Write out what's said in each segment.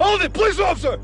Hold it, police officer!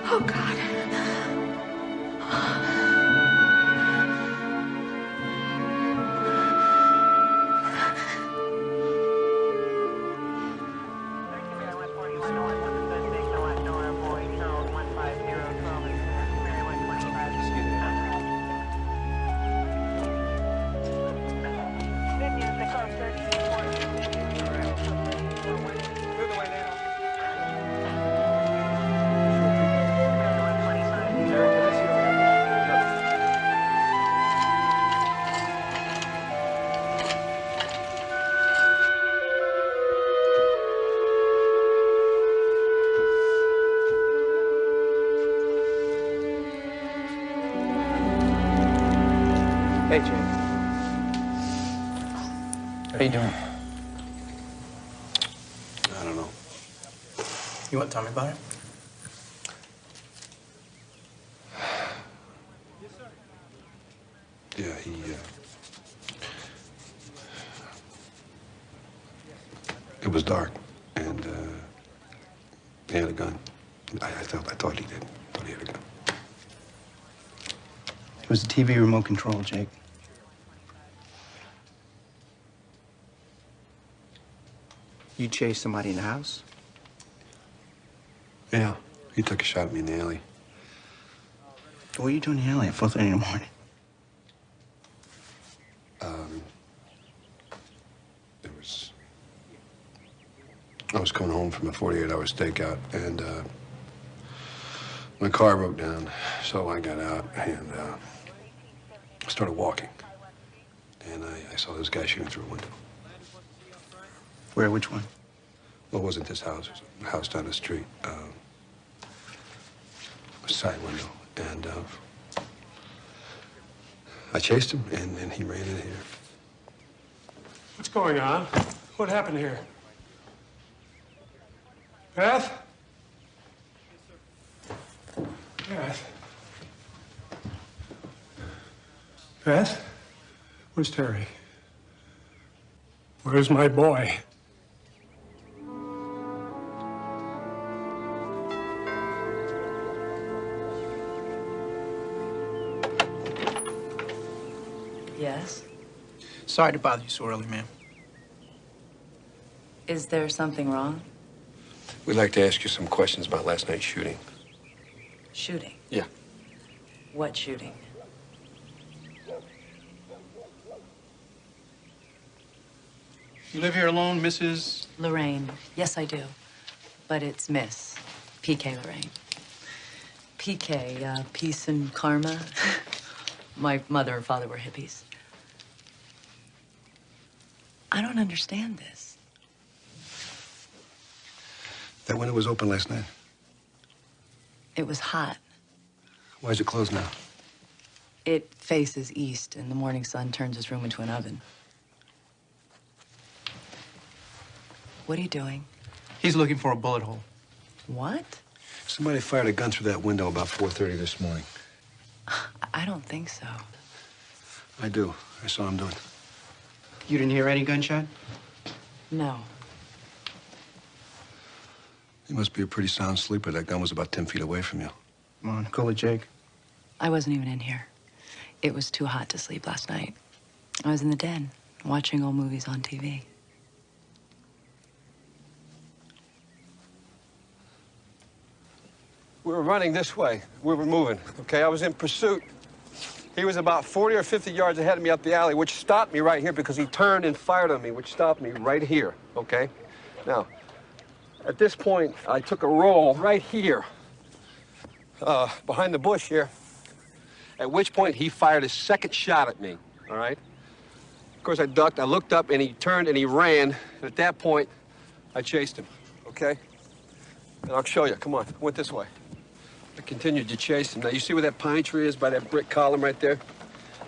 Oh, God. Hey, Jake. How you doing? I don't know. You want to tell me about it? Yeah, it was dark, and he had a gun. I thought he did. I thought he had a gun. It was a TV remote control, Jake. You chased somebody in the house? Yeah, he took a shot at me in the alley. What are you doing in the alley at 4:30 in the morning? I was coming home from a 48-hour stakeout, and my car broke down, so I got out and started walking. And I saw this guy shooting through a window. Where? Which one? Well, it wasn't this house. It was a house down the street. A side window. And I chased him, and he ran in here. What's going on? What happened here? Beth? Beth? Beth? Where's Terry? Where's my boy? Yes? Sorry to bother you so early, ma'am. Is there something wrong? We'd like to ask you some questions about last night's shooting. Shooting? Yeah. What shooting? You live here alone, Mrs. Lorraine. Yes, I do. But it's Miss PK Lorraine. PK, peace and karma. My mother and father were hippies. I don't understand this. That window was open last night. It was hot. Why is it closed now? It faces east, and the morning sun turns his room into an oven. What are you doing? He's looking for a bullet hole. What? Somebody fired a gun through that window about 4:30 this morning. I don't think so. I do. I saw him do it. You didn't hear any gunshot? No. You must be a pretty sound sleeper. That gun was about 10 feet away from you. Come on, cool it, Jake. I wasn't even in here. It was too hot to sleep last night. I was in the den, watching old movies on TV. We were running this way. We were moving, okay? I was in pursuit. He was about 40 or 50 yards ahead of me up the alley, which stopped me right here because he turned and fired on me, which stopped me right here, okay? Now, at this point, I took a roll right here, behind the bush here, at which point he fired his second shot at me, all right? Of course, I ducked, I looked up, and he turned and he ran. And at that point, I chased him, okay? And I'll show you. Come on, I went this way. I continued to chase him. Now, you see where that pine tree is by that brick column right there?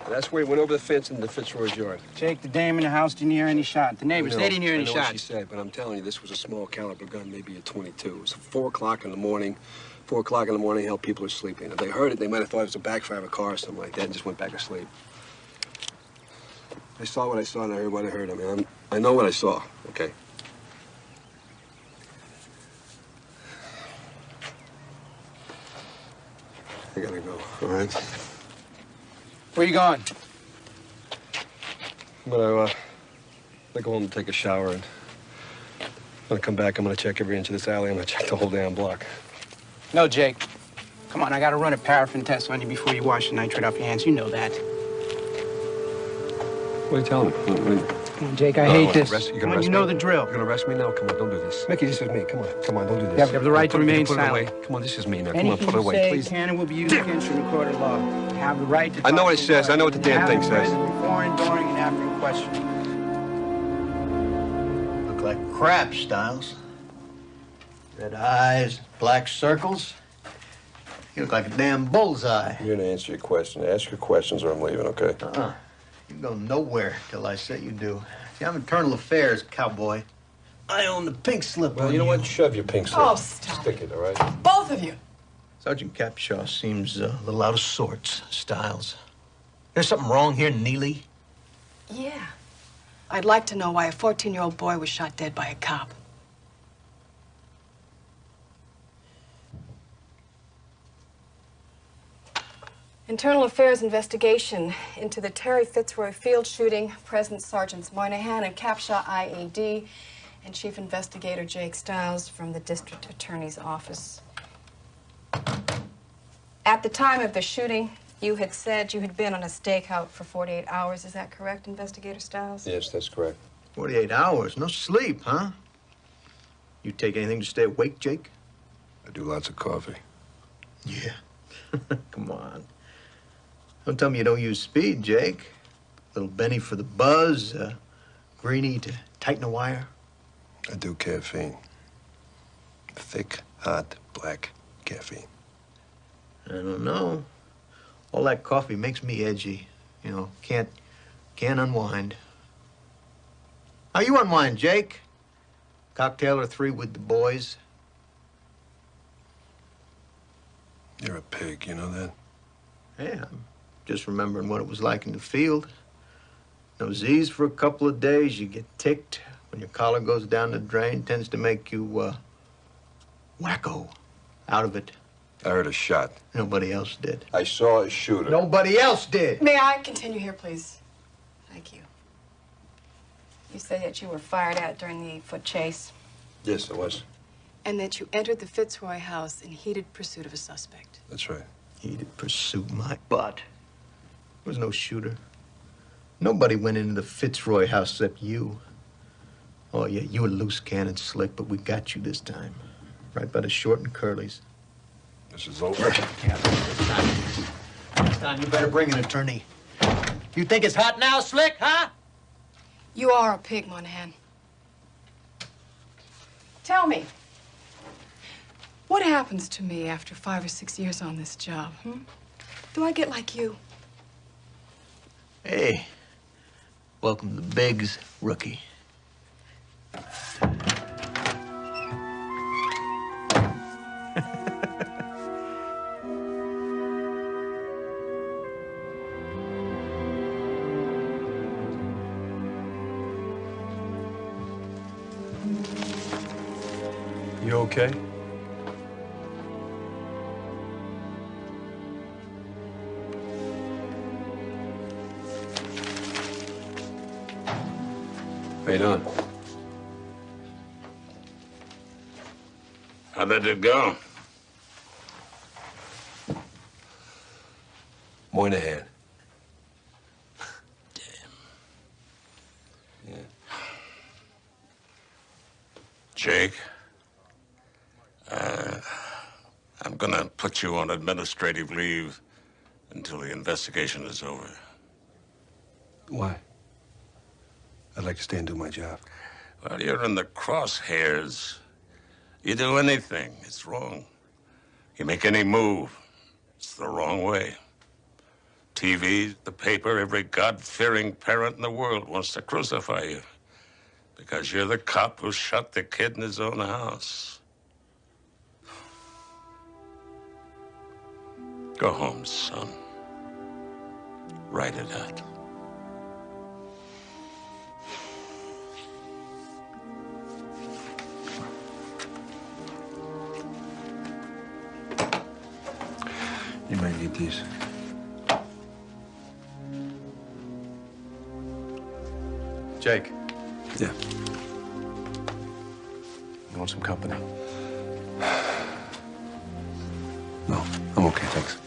And that's where he went over the fence into Fitzroy's yard. Jake, the dame in the house didn't hear any shot. The neighbors, they didn't hear any I know what she shots. said, but I'm telling you, this was a small caliber gun, maybe a .22. It was 4 o'clock in the morning. 4 o'clock in the morning, hell, people are sleeping. If they heard it, they might have thought it was a backfire of a car or something like that and just went back to sleep. I saw what I saw and I heard what I heard. I mean, I know what I saw, okay? I gotta go, all right? Where you going? I'm gonna go home and take a shower and I'm gonna come back. I'm gonna check every inch of this alley. I'm gonna check the whole damn block. No, Jake. Come on, I gotta run a paraffin test on you before you wash the nitrate off your hands. You know that. What are you telling me? Come on, Jake, I hate this. Come on, you know the drill. You're gonna arrest me now? Come on, don't do this. Mickey, this is me. Come on, come on, don't do this. You have the right to remain put it silent. away. Come on, this is me now. Come Anything on, put it away, you say please. can and will be used against you in a court of law. You have the right to I know talk what it to says. lawyers. I know what the damn You thing have says. present Before and during and after your question. Look like crap, Styles. Red eyes, black circles. You look like a damn bullseye. You're gonna answer your question. Ask your questions or I'm leaving, okay? You go nowhere till I say you do. See, I'm internal affairs, cowboy. I own the pink slip Well, on you know what? Shove your pink slip. Oh, stop Stick it, all right? Both of you. Sergeant Capshaw seems a little out of sorts, Styles. There's something wrong here, Neely? Yeah. I'd like to know why a 14-year-old boy was shot dead by a cop. Internal Affairs investigation into the Terry Fitzroy field shooting. Present Sergeants Moynihan and Capshaw, IAD, and Chief Investigator Jake Styles from the District Attorney's Office. At the time of the shooting, you had said you had been on a stakeout for 48 hours. Is that correct, Investigator Styles? Yes, that's correct. 48 hours, no sleep, huh? You take anything to stay awake, Jake? I do lots of coffee. Yeah. Come on. Don't tell me you don't use speed, Jake. Little Benny for the buzz, Greenie to tighten a wire. I do caffeine. Thick, hot, black caffeine. I don't know. All that coffee makes me edgy. You know, can't unwind. How you unwind, Jake? Cocktail or 3 with the boys? You're a pig, you know that? Yeah, I'm just remembering what it was like in the field. No Z's for a couple of days, you get ticked. When your collar goes down the drain, tends to make you, wacko out of it. I heard a shot. Nobody else did. I saw a shooter. Nobody else did. May I continue here, please? Thank you. You say that you were fired at during the foot chase. Yes, I was. And that you entered the Fitzroy house in heated pursuit of a suspect. That's right. Heated pursuit, my butt. There was no shooter. Nobody went into the Fitzroy house except you. Oh, yeah, you were loose cannon slick, but we got you this time. Right by the short and curlies. This is over. Yeah, this time you better bring an attorney. You think it's hot now, Slick, huh? You are a pig, Monahan. Tell me, what happens to me after 5 or 6 years on this job, Do I get like you? Hey, welcome to Biggs, rookie. You okay? How you doing? How did it go? Moynihan. Yeah. Jake, I'm gonna put you on administrative leave until the investigation is over. Why? I'd like to stay and do my job. Well, you're in the crosshairs. You do anything, it's wrong. You make any move, it's the wrong way. TV, the paper, every God-fearing parent in the world wants to crucify you because you're the cop who shot the kid in his own house. Go home, son. Write it out. You might need these. Jake, Yeah. you want some company? No, I'm okay, thanks.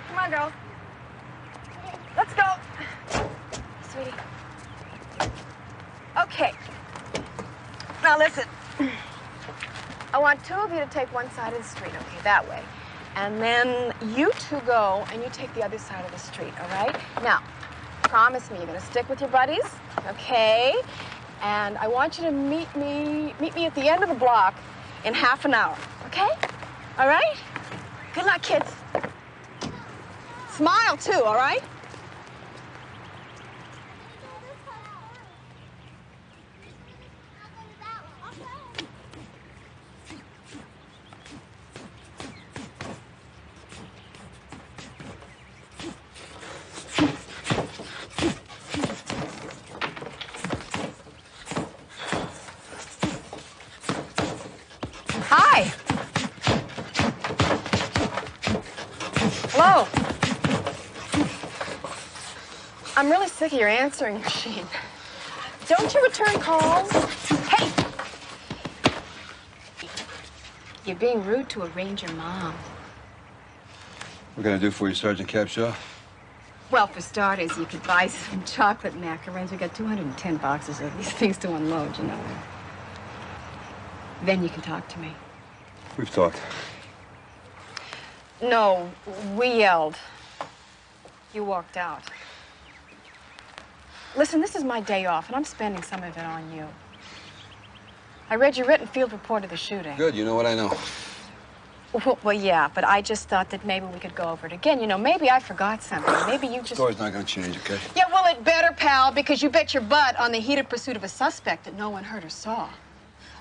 Come on, girls. Let's go. Sweetie. Okay. Now listen. I want two of you to take one side of the street, okay, that way. And then you two go and you take the other side of the street, all right? Now, promise me you're gonna stick with your buddies, okay? And I want you to meet me at the end of the block in half an hour, okay? All right? Good luck, kids. Smile, too, all right? Hi. Hello. I'm really sick of your answering machine. Don't you return calls? Hey! You're being rude to a ranger mom. What can I do for you, Sergeant Capshaw? Well, for starters, you could buy some chocolate macarons. We got 210 boxes of these things to unload, you know. Then you can talk to me. We've talked. No, we yelled. You walked out. Listen, this is my day off, and I'm spending some of it on you. I read your written field report of the shooting. Good, you know what I know. Well, yeah, but I just thought that maybe we could go over it again. You know, maybe I forgot something. Maybe you just... Story's not gonna change, okay? Yeah, well, it better, pal, because you bet your butt on the heated pursuit of a suspect that no one heard or saw.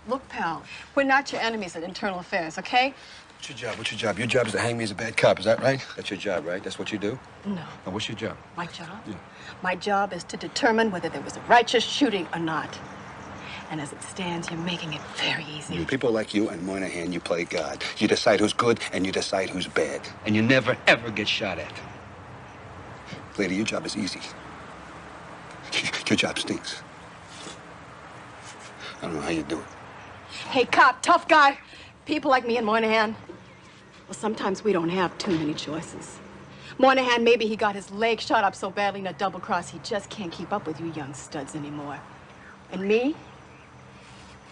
Look, pal, we're not your enemies at Internal Affairs, okay? What's your job? What's your job? Your job is to hang me as a bad cop, is that right? That's your job, right? That's what you do? No. Now, what's your job? My job? Yeah. My job is to determine whether there was a righteous shooting or not. And as it stands, you're making it very easy. People like you and Moynihan, you play God. You decide who's good and you decide who's bad. And you never, ever get shot at. Lady, your job is easy. Your job stinks. I don't know how you do it. Hey, cop, tough guy. People like me and Moynihan, well, sometimes we don't have too many choices. Moynihan, maybe he got his leg shot up so badly in a double cross, he just can't keep up with you young studs anymore. And me?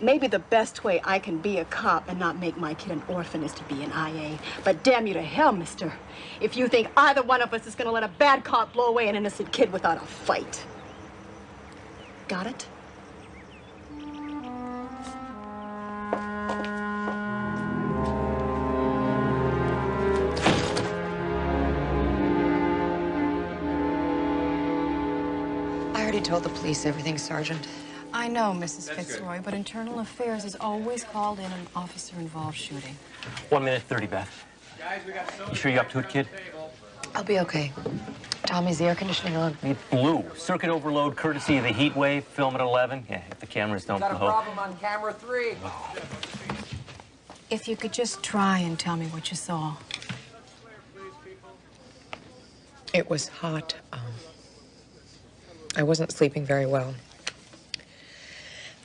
Maybe the best way I can be a cop and not make my kid an orphan is to be an IA. But damn you to hell, mister, if you think either one of us is gonna let a bad cop blow away an innocent kid without a fight. Got it? I already told the police everything, Sergeant. I know, Mrs. Fitzroy, but Internal Affairs is always called in an officer-involved shooting. 1 minute 30, Beth. You sure you're up to it, kid? I'll be okay. Tommy's the air conditioning on. It's blue. Circuit overload courtesy of the heat wave. Film at 11. Yeah, if the cameras don't blow. Got a problem on camera 3. If you could just try and tell me what you saw. It was hot. I wasn't sleeping very well.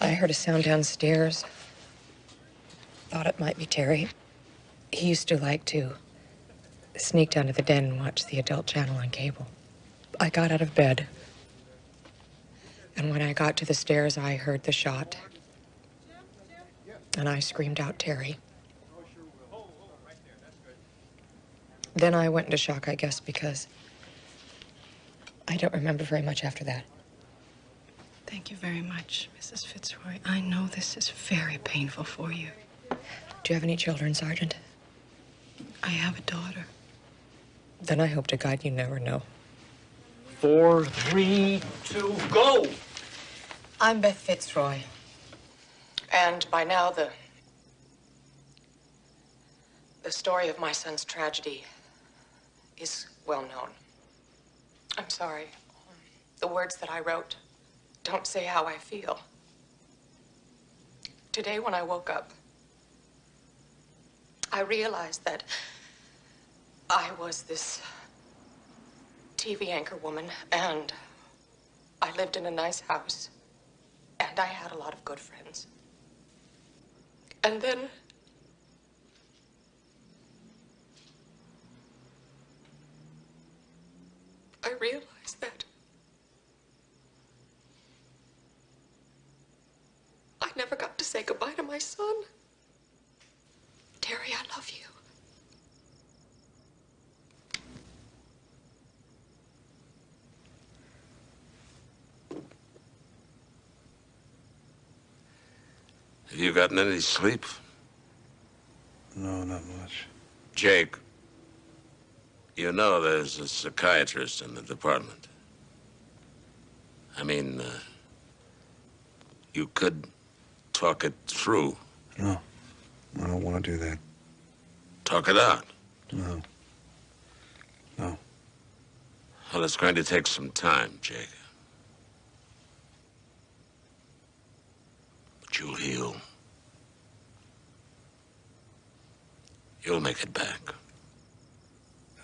I heard a sound downstairs. Thought it might be Terry. He used to like to sneak down to the den and watch the adult channel on cable. I got out of bed. And when I got to the stairs, I heard the shot. And I screamed out, Terry. Then I went into shock, I guess, because I don't remember very much after that. Thank you very much, Mrs. Fitzroy. I know this is very painful for you. Do you have any children, Sergeant? I have a daughter. Then I hope to God you never know. 4, 3, 2, go! I'm Beth Fitzroy. And by now, the story of my son's tragedy is well known. I'm sorry. The words that I wrote don't say how I feel. Today, when I woke up, I realized that I was this TV anchor woman, and I lived in a nice house, and I had a lot of good friends. And then I realized that I never got to say goodbye to my son. Terry, I love you. Have you gotten any sleep? No, not much. Jake, you know there's a psychiatrist in the department. I mean, you could talk it through. No, I don't want to do that. Talk it out. No. No. Well, it's going to take some time, Jake. But you'll heal. You'll make it back.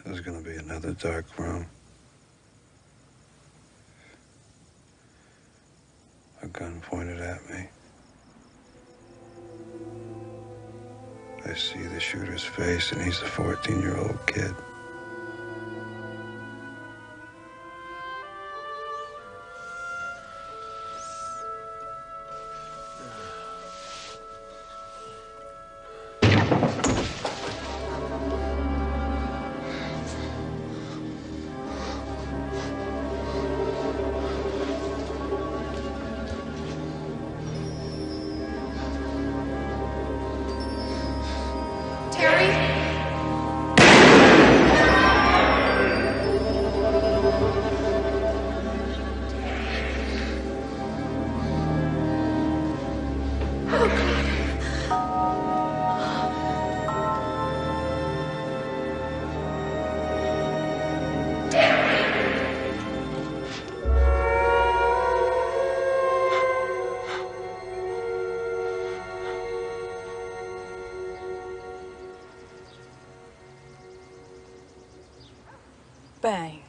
There's gonna be another dark room. A gun pointed at me. I see the shooter's face, and he's a 14-year-old kid. Terry? Bang.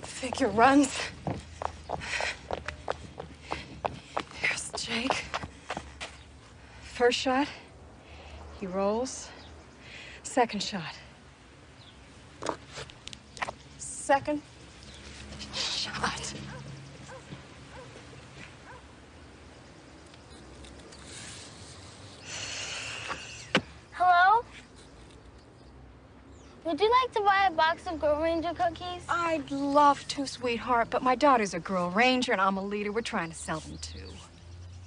Figure runs. Here's Jake. First shot, he rolls. Second shot. Second shot. Hello? Would you like to buy a box of Girl Ranger cookies? I'd love to, sweetheart, but my daughter's a Girl Ranger and I'm a leader. We're trying to sell them too.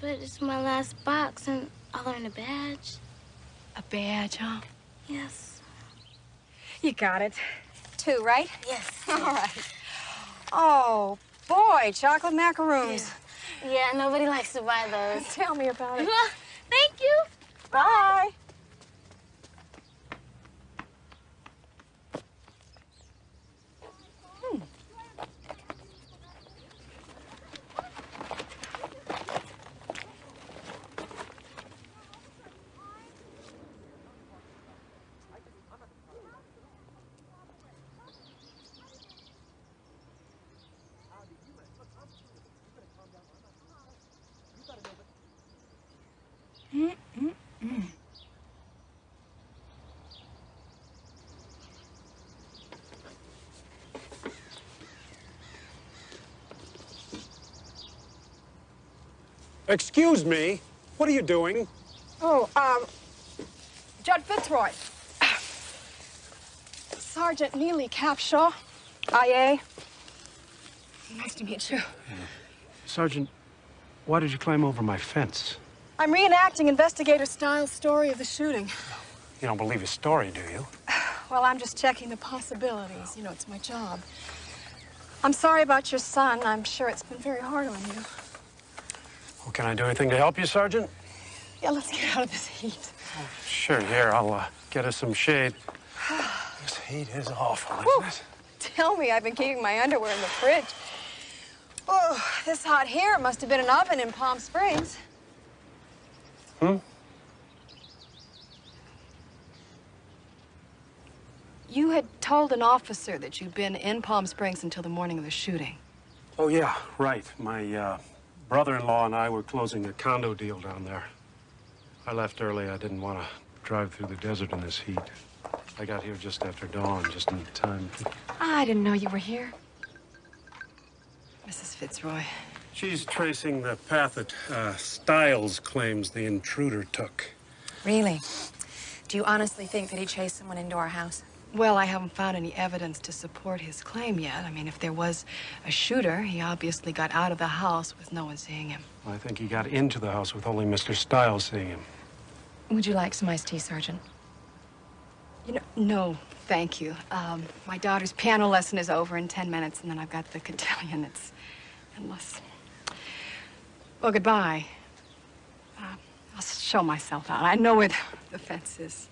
But it's my last box and I'll earn a badge. A badge, huh? Yes. You got it. 2, right? Yes. All right. Oh, boy, chocolate macaroons. Yeah, nobody likes to buy those. Tell me about it. Thank you. Bye. Excuse me. What are you doing? Oh, Judd Fitzroy. Sergeant Neely Capshaw, IA. Nice to meet you. Sergeant, why did you climb over my fence? I'm reenacting investigator-style story of the shooting. You don't believe his story, do you? Well, I'm just checking the possibilities. You know, it's my job. I'm sorry about your son. I'm sure it's been very hard on you. Well, can I do anything to help you, Sergeant? Yeah, let's get out of this heat. Sure, here, I'll get us some shade. This heat is awful, isn't it? Tell me, I've been keeping my underwear in the fridge. Oh, this hot here, it must have been an oven in Palm Springs. You had told an officer that you'd been in Palm Springs until the morning of the shooting. Oh, yeah, right. My brother-in-law and I were closing a condo deal down there. I left early. I didn't want to drive through the desert in this heat. I got here just after dawn, just in time. I didn't know you were here. Mrs. Fitzroy. She's tracing the path that Stiles claims the intruder took. Really? Do you honestly think that he chased someone into our house? Well, I haven't found any evidence to support his claim yet. I mean, if there was a shooter, he obviously got out of the house with no one seeing him. I think he got into the house with only Mr. Stiles seeing him. Would you like some iced tea, Sergeant? You know, no, thank you. My daughter's piano lesson is over in 10 minutes, and then I've got the cotillion. It's endless. Well, goodbye. I'll show myself out. I know where the fence is.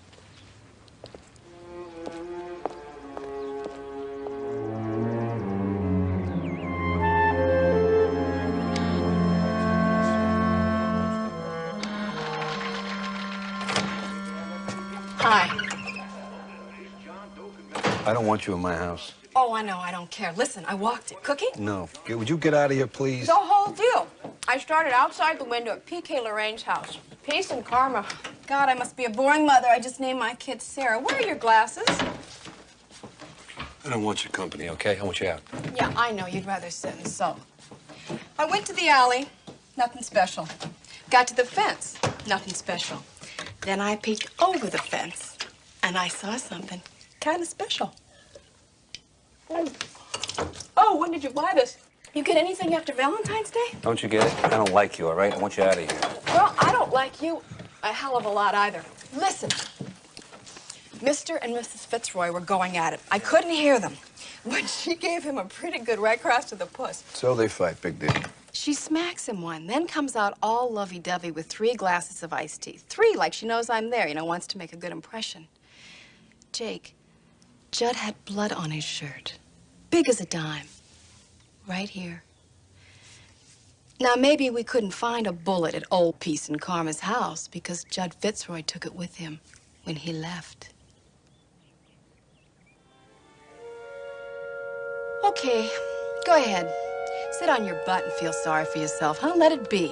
Hi. I don't want you in my house. Oh, I know. I don't care. Listen, I walked it. Cookie? No. Would you get out of here, please? The whole deal. I started outside the window at P.K. Lorraine's house. Peace and karma. God, I must be a boring mother. I just named my kid Sarah. Where are your glasses? I don't want your company, okay? I want you out. Yeah, I know. You'd rather sit and sulk. I went to the alley. Nothing special. Got to the fence. Nothing special. Then I peeked over the fence, and I saw something kind of special. Oh, when did you buy this? You get anything after Valentine's Day? Don't you get it? I don't like you, all right? I want you out of here. Well, I don't like you a hell of a lot either. Listen, Mr. and Mrs. Fitzroy were going at it. I couldn't hear them, but she gave him a pretty good right cross to the puss. So they fight, big deal. She smacks him one, then comes out all lovey-dovey with 3 glasses of iced tea. 3, like she knows I'm there, you know, wants to make a good impression. Jake, Judd had blood on his shirt. big as a dime. Right here. Now, maybe we couldn't find a bullet at Old Peace and Karma's house because Judd Fitzroy took it with him when he left. Okay, go ahead. Sit on your butt and feel sorry for yourself, huh? Let it be.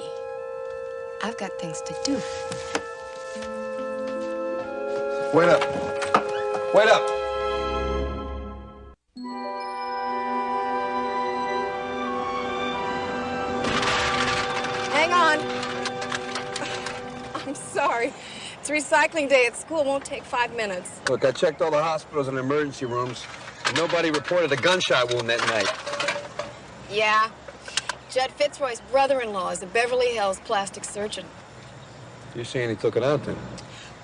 I've got things to do. Wait up. Wait up. Hang on. I'm sorry. It's recycling day at school. It won't take 5 minutes. Look, I checked all the hospitals and emergency rooms. And nobody reported a gunshot wound that night. Yeah. Judd Fitzroy's brother-in-law is a Beverly Hills plastic surgeon. You're saying he took it out then?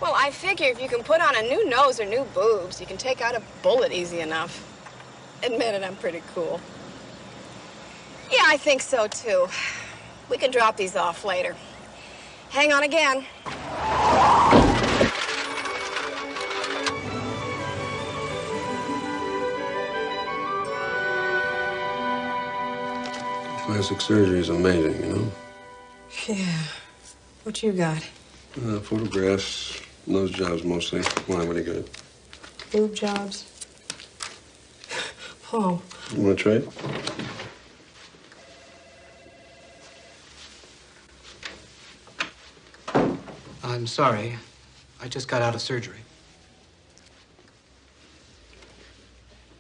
Well, I figure if you can put on a new nose or new boobs, you can take out a bullet easy enough. Admit it, I'm pretty cool. Yeah, I think so, too. We can drop these off later. Hang on again. Plastic surgery is amazing, you know? Yeah. What you got? Photographs, nose jobs mostly. Why, what do you got? Boob jobs. Oh. You want to trade? I'm sorry. I just got out of surgery.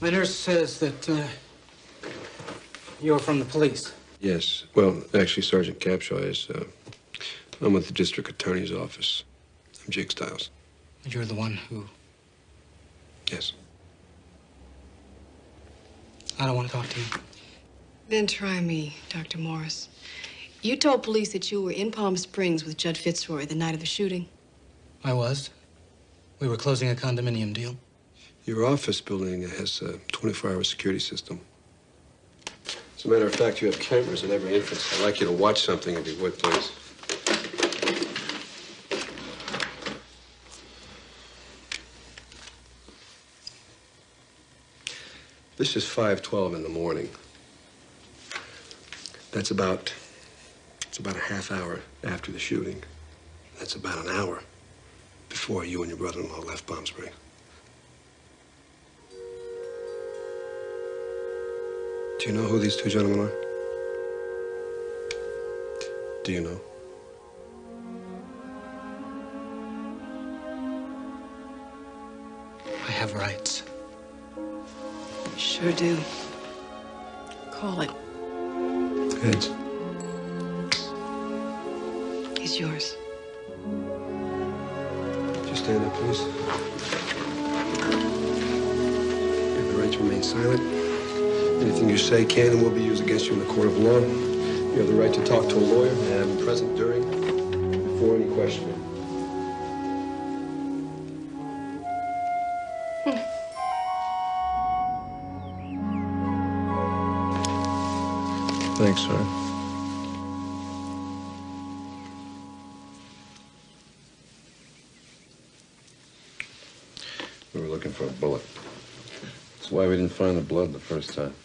My nurse says that you're from the police. Yes. Well, actually, Sergeant Capshaw is. I'm with the district attorney's office. I'm Jake Stiles. You're the one who... Yes. I don't want to talk to you. Then try me, Dr. Morris. You told police that you were in Palm Springs with Judd Fitzroy the night of the shooting. I was. We were closing a condominium deal. Your office building has a 24-hour security system. As a matter of fact, you have cameras at every entrance. I'd like you to watch something if you would, please. This is 5:12 in the morning. It's about a half hour after the shooting. That's about an hour before you and your brother-in-law left Palm Springs. Do you know who these two gentlemen are? Do you know? I have rights. Sure do. Call it. Heads. He's yours. Just stand up, please. You have the right to remain silent. Anything you say can and will be used against you in the court of law. You have the right to talk to a lawyer and have him present during, before any questioning. Thanks, sir. We were looking for a bullet. That's why we didn't find the blood the first time.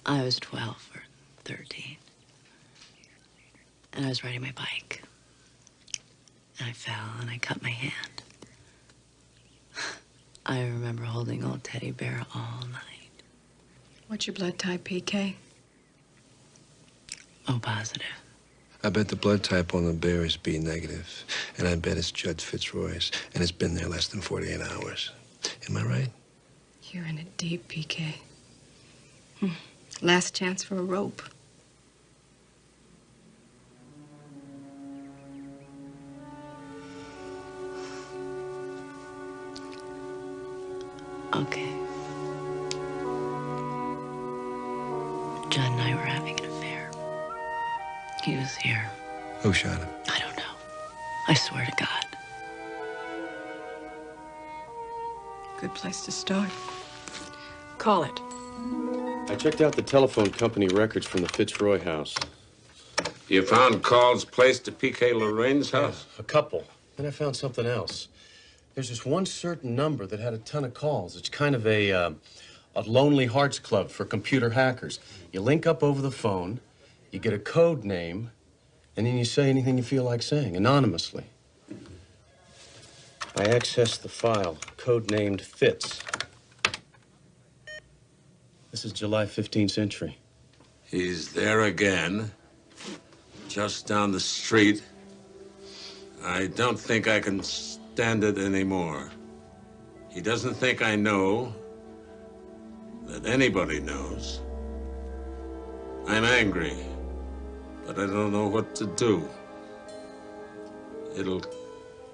I was 12 or 13. And I was riding my bike. And I fell and I cut my hand. I remember holding old teddy bear all night. What's your blood type, PK? Oh, positive. I bet the blood type on the bear is B negative, and I bet it's Judd Fitzroy's, and it's been there less than 48 hours. Am I right? You're in it deep, PK. Last chance for a rope. Okay. Judd and I were having an affair. He was here. Who shot him? I don't know. I swear to God. Good place to start. Call it. I checked out the telephone company records from the Fitzroy house. You found calls placed to P.K. Lorraine's house? A couple. Then I found something else. There's this one certain number that had a ton of calls. It's kind of a Lonely Hearts Club for computer hackers. You link up over the phone, you get a code name, and then you say anything you feel like saying, anonymously. I accessed the file, code-named Fitz. This is July 15th entry. He's there again, just down the street. I don't think I can stand it anymore. He doesn't think I know that anybody knows. I'm angry, but I don't know what to do. It'll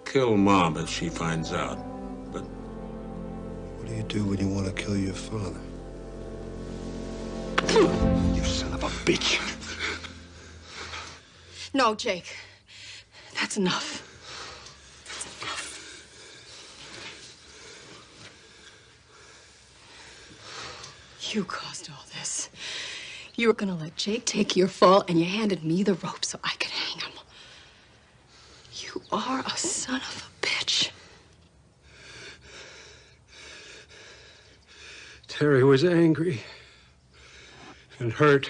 kill Mom if she finds out, but... What do you do when you want to kill your father? You son of a bitch. No, Jake. That's enough. That's enough. You caused all this. You were gonna let Jake take your fall, and you handed me the rope so I could hang him. You are a son of a bitch. Terry was angry and hurt.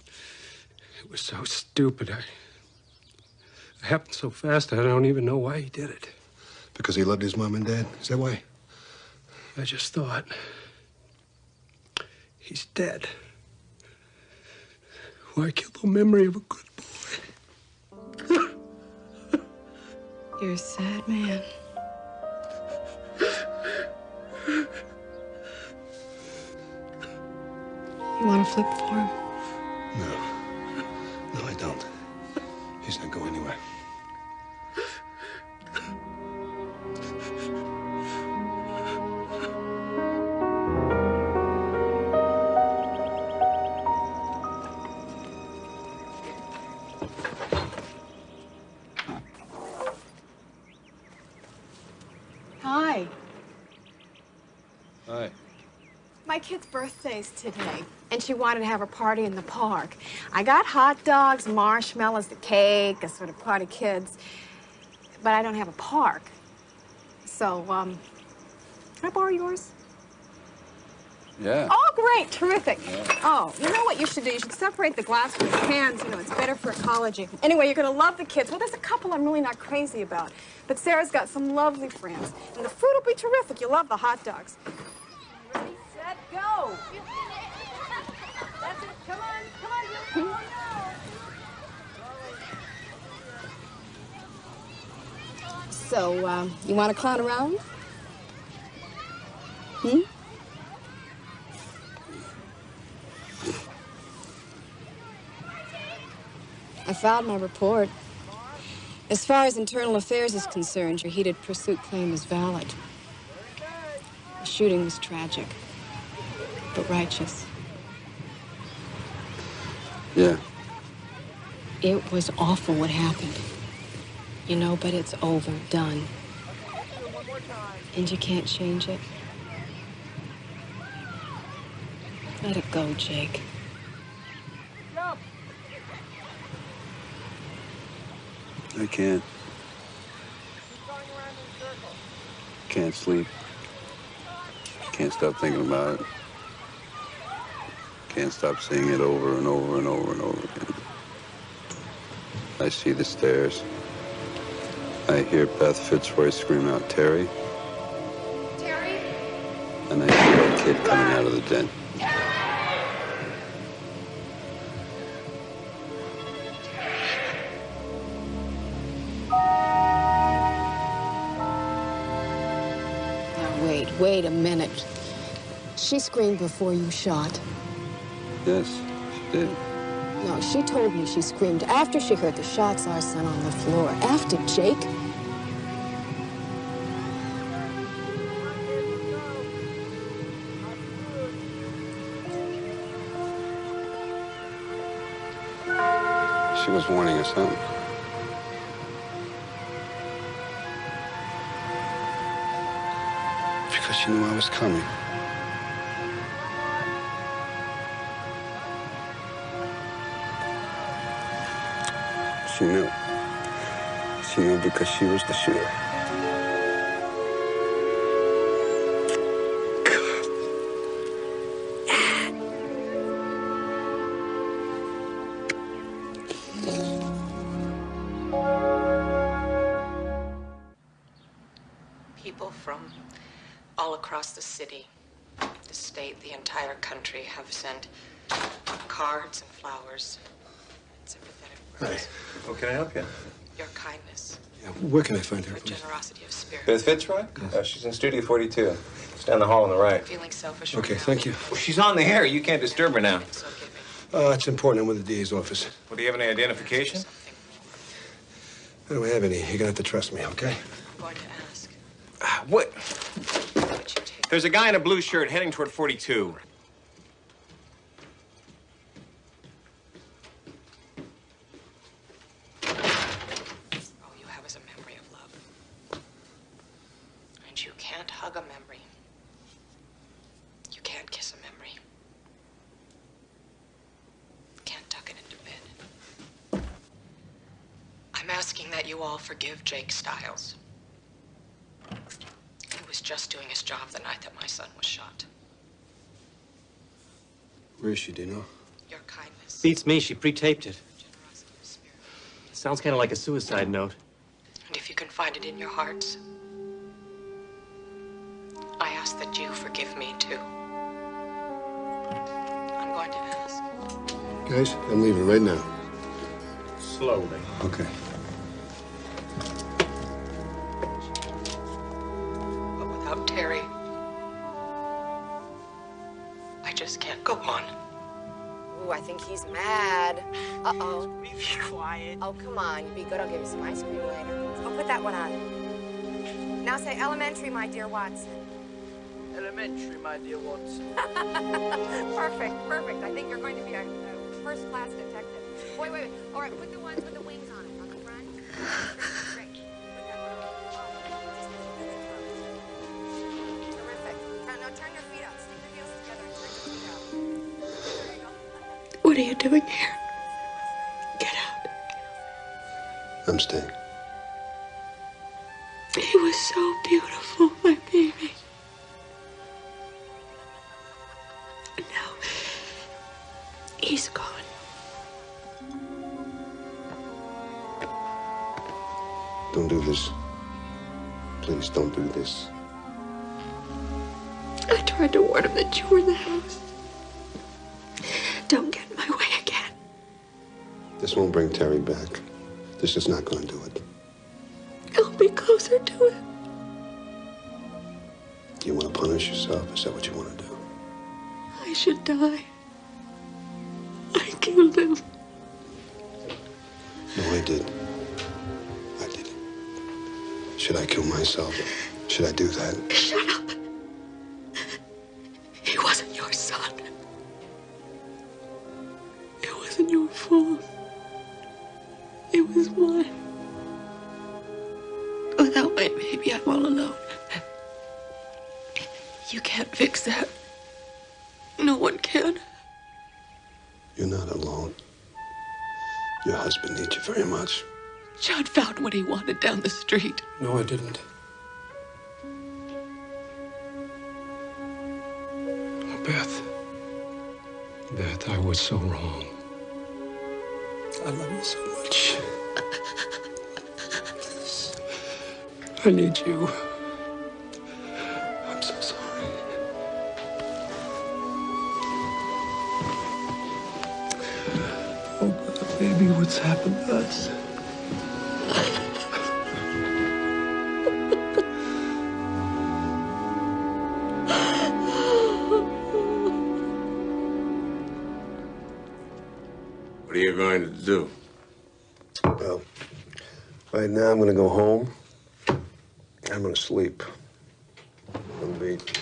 It was so stupid. It happened so fast, I don't even know why he did it. Because he loved his mom and dad? Is that why? I just thought, he's dead. Why kill the memory of a good boy? You're a sad man. You want to flip for him? No. No, I don't. He's not going anywhere. Hi. Hi. My kid's birthday's today, and she wanted to have a party in the park. I got hot dogs, marshmallows, the cake, a sort of party kids, but I don't have a park. So, can I borrow yours? Yeah. Oh, great, terrific. Yeah. Oh, you know what you should do? You should separate the glass from the cans. You know, it's better for ecology. Anyway, you're gonna love the kids. Well, there's a couple I'm really not crazy about, but Sarah's got some lovely friends, and the food will be terrific. You'll love the hot dogs. Ready, set, go. That's it. Come on, come on. So, you want to clown around? Hmm? I filed my report. As far as internal affairs is concerned, your heated pursuit claim is valid. The shooting was tragic, but righteous. Yeah. It was awful what happened. You know, but it's over, done. And you can't change it. Let it go, Jake. I can't. Can't sleep. Can't stop thinking about it. Can't stop seeing it over and over and over and over again. I see the stairs. I hear Beth Fitzroy scream out, Terry. Terry? And I see that kid coming out of the den. Wait a minute. She screamed before you shot. Yes, she did. No, she told me she screamed after she heard the shots our son on the floor. After Jake. She was warning us, huh? Because she knew I was coming. She knew. She knew because she was the shooter. People from all across the city, the state, the entire country have sent cards and flowers. Sympathetic words. Hi. How can I help you? Your kindness. Yeah, where can I find her, Your please? generosity of spirit. Beth Fitzroy? She's in Studio 42. It's down the hall on the right. Feeling selfish. Okay, right now. thank you. Well, she's on the air. You can't disturb her now. So giving. It's important. I'm with the DA's office. Well, do you have any identification? I don't have any. You're gonna have to trust me, okay? I'm going to ask. What? Would you take? There's a guy in a blue shirt heading toward 42. All you have is a memory of love. And you can't hug a memory. You can't kiss a memory. Can't tuck it into bed. I'm asking that you all forgive Jake Stiles. He was just doing his job the night that my son was shot. Where is she, do you know? Your kindness. Beats me. She pre-taped it. Generosity of spirit. Sounds kind of like a suicide note. And if you can find it in your hearts, I ask that you forgive me too. I'm going to ask. Guys, I'm leaving right now. Slowly. Okay. But without Terry, I just can't go on. Ooh, I think he's mad. Uh-oh. Be quiet. Oh, come on. You be good. I'll give you some ice cream later. Oh, put that one on. Now say elementary, my dear Watson. Elementary, my dear Watson. Perfect, perfect. I think you're going to be a first-class detective. Wait. All right, put the ones with the wings on it. On the front. Great. Put that one on. Terrific. Now turn your feet up. Stick your heels together and turn your feet up. There you go. What are you doing here? Get out. I'm staying. He was so beautiful, my baby. And now, he's gone. Don't do this. Please don't do this. I tried to warn him that you were in the house. Don't get in my way again. This won't bring Terry back. This is not going to do it. I'll be closer to it. You want to punish yourself? Is that what you want to do? I should die. I killed him. No, I did. I did it. Should I kill myself? Should I do that? Shut up. He wasn't your son. It wasn't your fault. It was mine. Without my baby, I'm all alone. You can't fix that. No one can. You're not alone. Your husband needs you very much. John found what he wanted down the street. No, I didn't. Oh, Beth. Beth, I was so wrong. I love you so much. I need you. I'm so sorry. Oh, God, baby, what's happened to us? What are you going to do? Well, right now I'm going to go home. I'm going to sleep. I'm beat.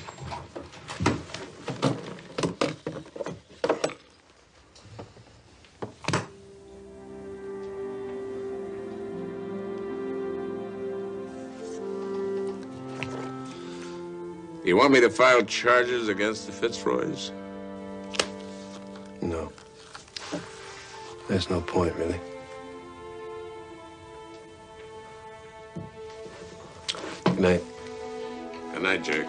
You want me to file charges against the Fitzroys? No. There's no point, really. Good night. Good night, Jake.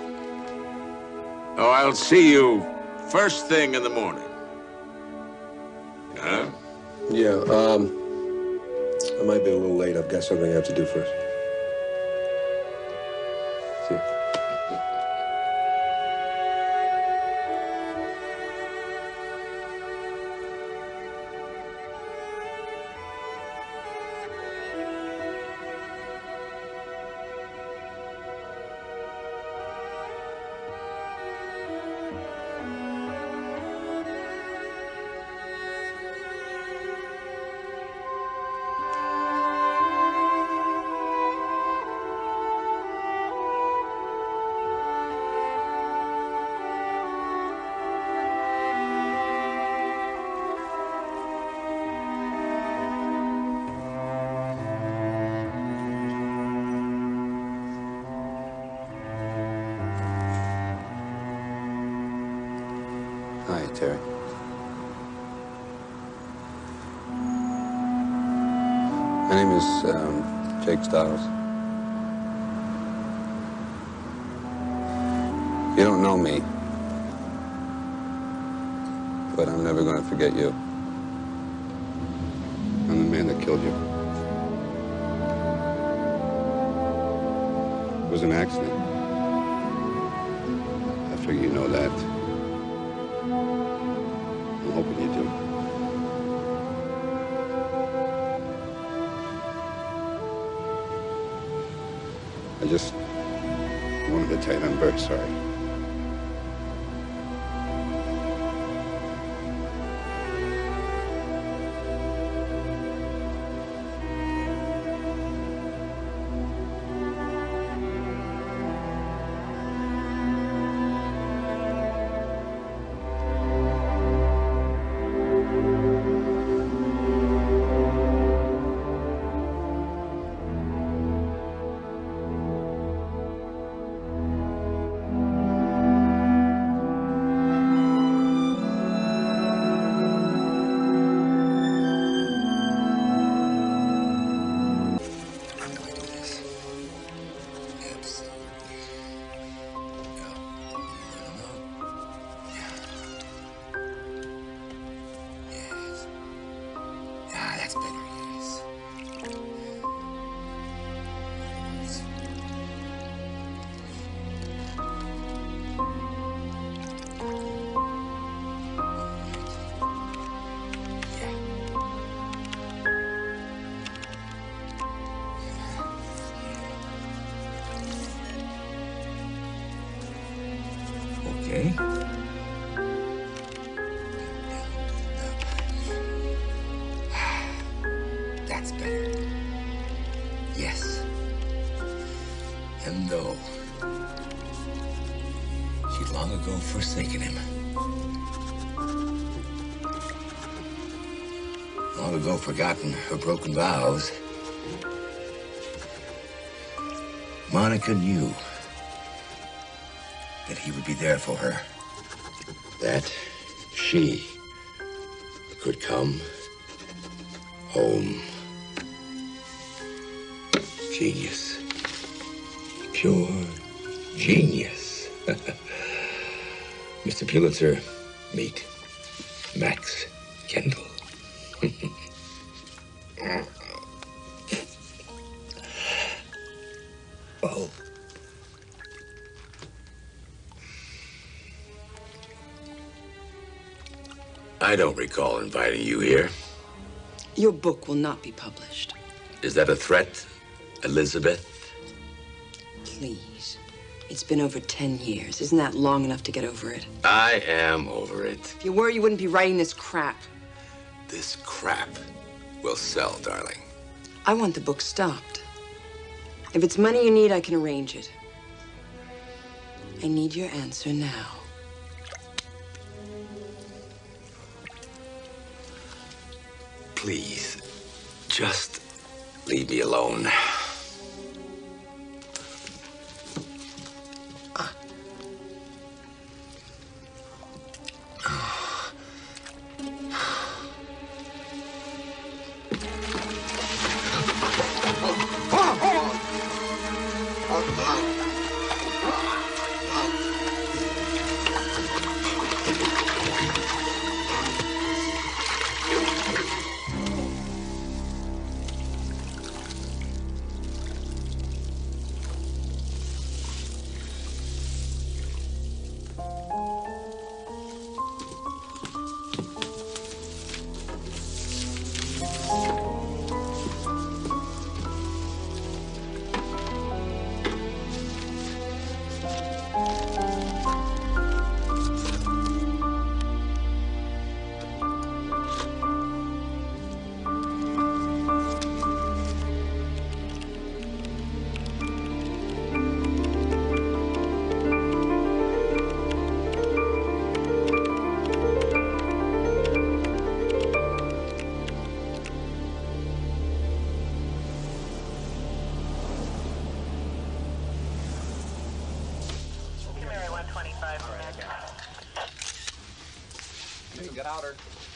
Oh, I'll see you first thing in the morning. Huh? Yeah, I might be a little late. I've got something I have to do first. See you. you, Terry. My name is Jake Stiles. You don't know me, but I'm never going to forget you. I'm the man that killed you. It was an accident. I figure you know that. I'm hoping you do. I just wanted to tell you that I'm very sorry. Okay. That's better. Yes. And though she'd long ago forsaken him, long ago forgotten her broken vows, Monica knew that he would be there for her, that she could come home. Genius. Pure genius. Mr. Pulitzer, meet Max Kendall. Oh. I don't recall inviting you here. Your book will not be published. Is that a threat, Elizabeth? Please. It's been over 10 years. Isn't that long enough to get over it? I am over it. If you were, you wouldn't be writing this crap. This crap will sell, darling. I want the book stopped. If it's money you need, I can arrange it. I need your answer now. Please, just leave me alone.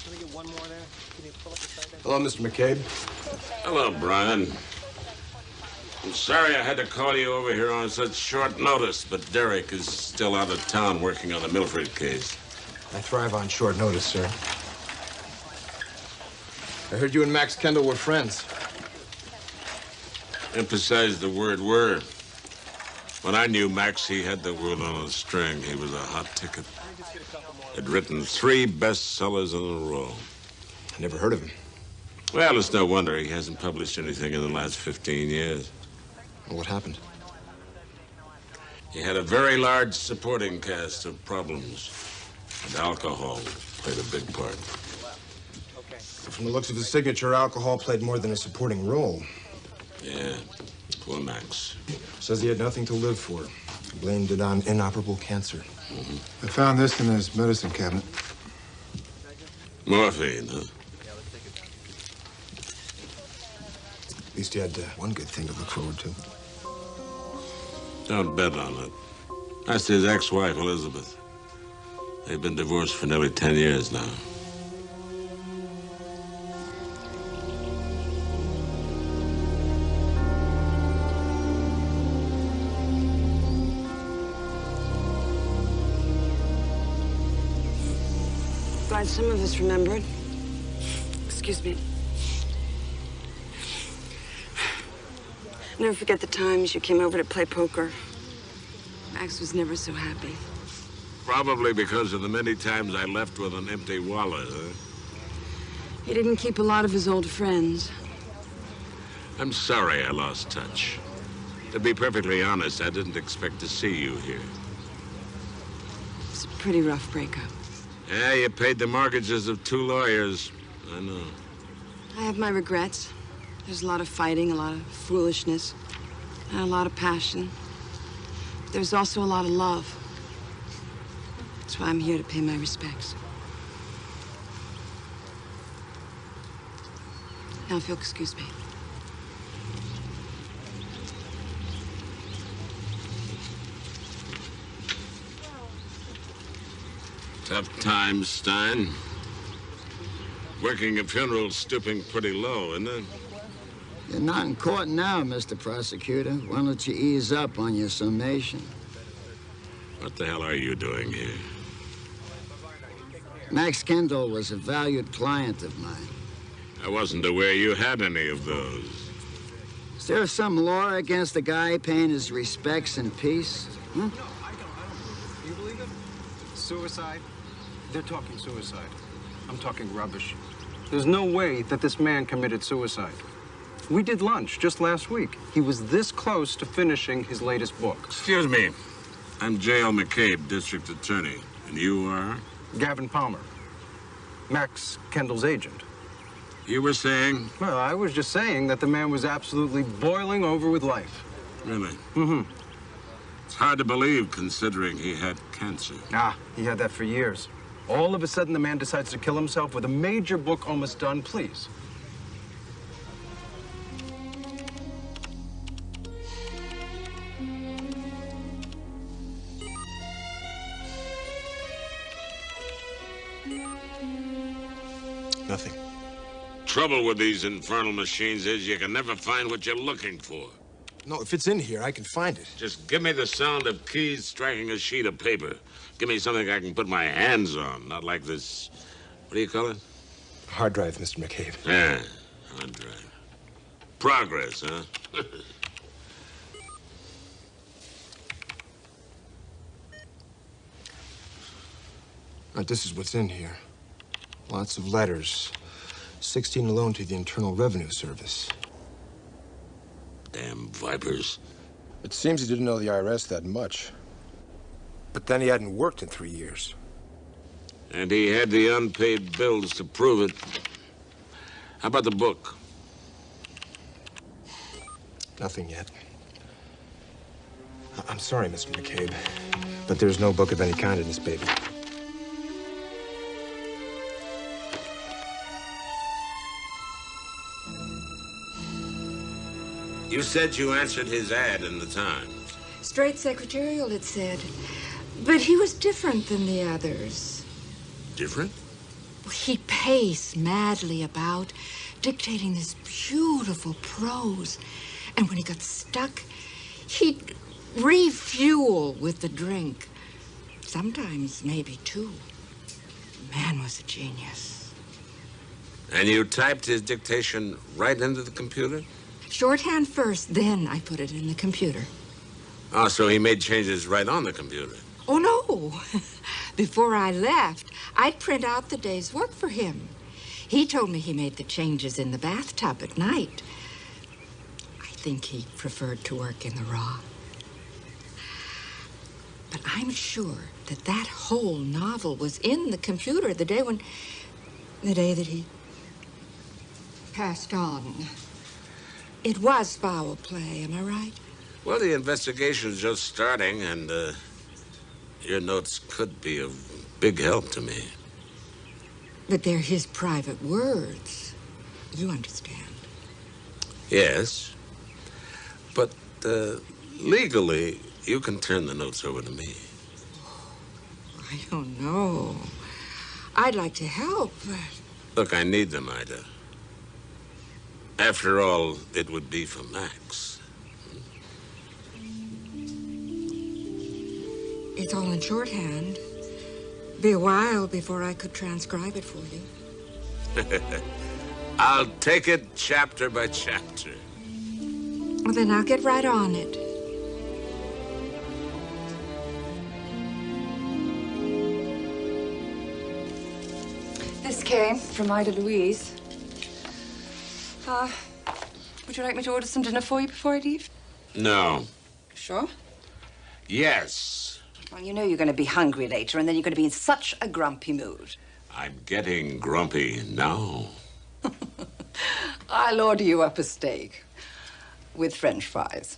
Let me get one more there. Can you pull up the side there? Hello, Mr. McCabe. Hello, Brian. I'm sorry I had to call you over here on such short notice, but Derek is still out of town working on the Milford case. I thrive on short notice, sir. I heard you and Max Kendall were friends. Emphasize the word were. When I knew Max, he had the world on a string. He was a hot ticket. Had written 3 bestsellers in a row. I never heard of him. Well, it's no wonder he hasn't published anything in the last 15 years. What happened? He had a very large supporting cast of problems, and alcohol played a big part. From the looks of his signature, alcohol played more than a supporting role. Yeah, poor Max. Says he had nothing to live for. Blamed it on inoperable cancer. I found this in his medicine cabinet. Morphine, huh? At least he had one good thing to look forward to. Don't bet on it. That's his ex-wife, Elizabeth. They've been divorced for nearly 10 years now. Glad some of us remembered. Excuse me. Never forget the times you came over to play poker. Max was never so happy. Probably because of the many times I left with an empty wallet, huh? He didn't keep a lot of his old friends. I'm sorry I lost touch. To be perfectly honest, I didn't expect to see you here. It's a pretty rough breakup. Yeah, you paid the mortgages of 2 lawyers. I know. I have my regrets. There's a lot of fighting, a lot of foolishness, and a lot of passion. But there's also a lot of love. That's why I'm here to pay my respects. Now, if you'll excuse me. Tough times, Stein. Working a funeral stooping pretty low, isn't it? You're not in court now, Mr. Prosecutor. Why don't you ease up on your summation? What the hell are you doing here? Max Kendall was a valued client of mine. I wasn't aware you had any of those. Is there some law against the guy paying his respects in peace? Huh? No, I don't. You believe it? Suicide? They're talking suicide. I'm talking rubbish. There's no way that this man committed suicide. We did lunch just last week. He was this close to finishing his latest book. Excuse me. I'm J.L. McCabe, district attorney. And you are? Gavin Palmer, Max Kendall's agent. You were saying? Well, I was just saying that the man was absolutely boiling over with life. Really? Mm-hmm. It's hard to believe, considering he had cancer. Ah, he had that for years. All of a sudden, the man decides to kill himself with a major book almost done. Please. Nothing. Trouble with these infernal machines is you can never find what you're looking for. No, if it's in here, I can find it. Just give me the sound of keys striking a sheet of paper. Give me something I can put my hands on, not like this... What do you call it? Hard drive, Mr. McCabe. Yeah, hard drive. Progress, huh? Now, this is what's in here. Lots of letters. 16 alone to the Internal Revenue Service. Damn vipers. It seems he didn't know the IRS that much. But then he hadn't worked in 3 years. And he had the unpaid bills to prove it. How about the book? Nothing yet. I'm sorry, Mr. McCabe, but there's no book of any kind in this baby. You said you answered his ad in the Times. Straight secretarial, it said. But he was different than the others. Different? He'd pace madly about, dictating this beautiful prose. And when he got stuck, he'd refuel with the drink. Sometimes maybe two. Man was a genius. And you typed his dictation right into the computer? Shorthand first, then I put it in the computer. Oh, so he made changes right on the computer. Oh, no. Before I left, I'd print out the day's work for him. He told me he made the changes in the bathtub at night. I think he preferred to work in the raw. But I'm sure that that whole novel was in the computer the day that he passed on. It was foul play, am I right? Well, the investigation's just starting, and your notes could be of big help to me. But they're his private words. You understand? Yes. But legally, you can turn the notes over to me. I don't know. I'd like to help, but... Look, I need them, Ida. After all, it would be for Max. It's all in shorthand. Be a while before I could transcribe it for you. I'll take it chapter by chapter. Well, then I'll get right on it. This came from Ida Louise. Would you like me to order some dinner for you before I leave? No. Sure. Yes. Well, you know you're going to be hungry later, and then you're going to be in such a grumpy mood. I'm getting grumpy now. I'll order you up a steak with French fries.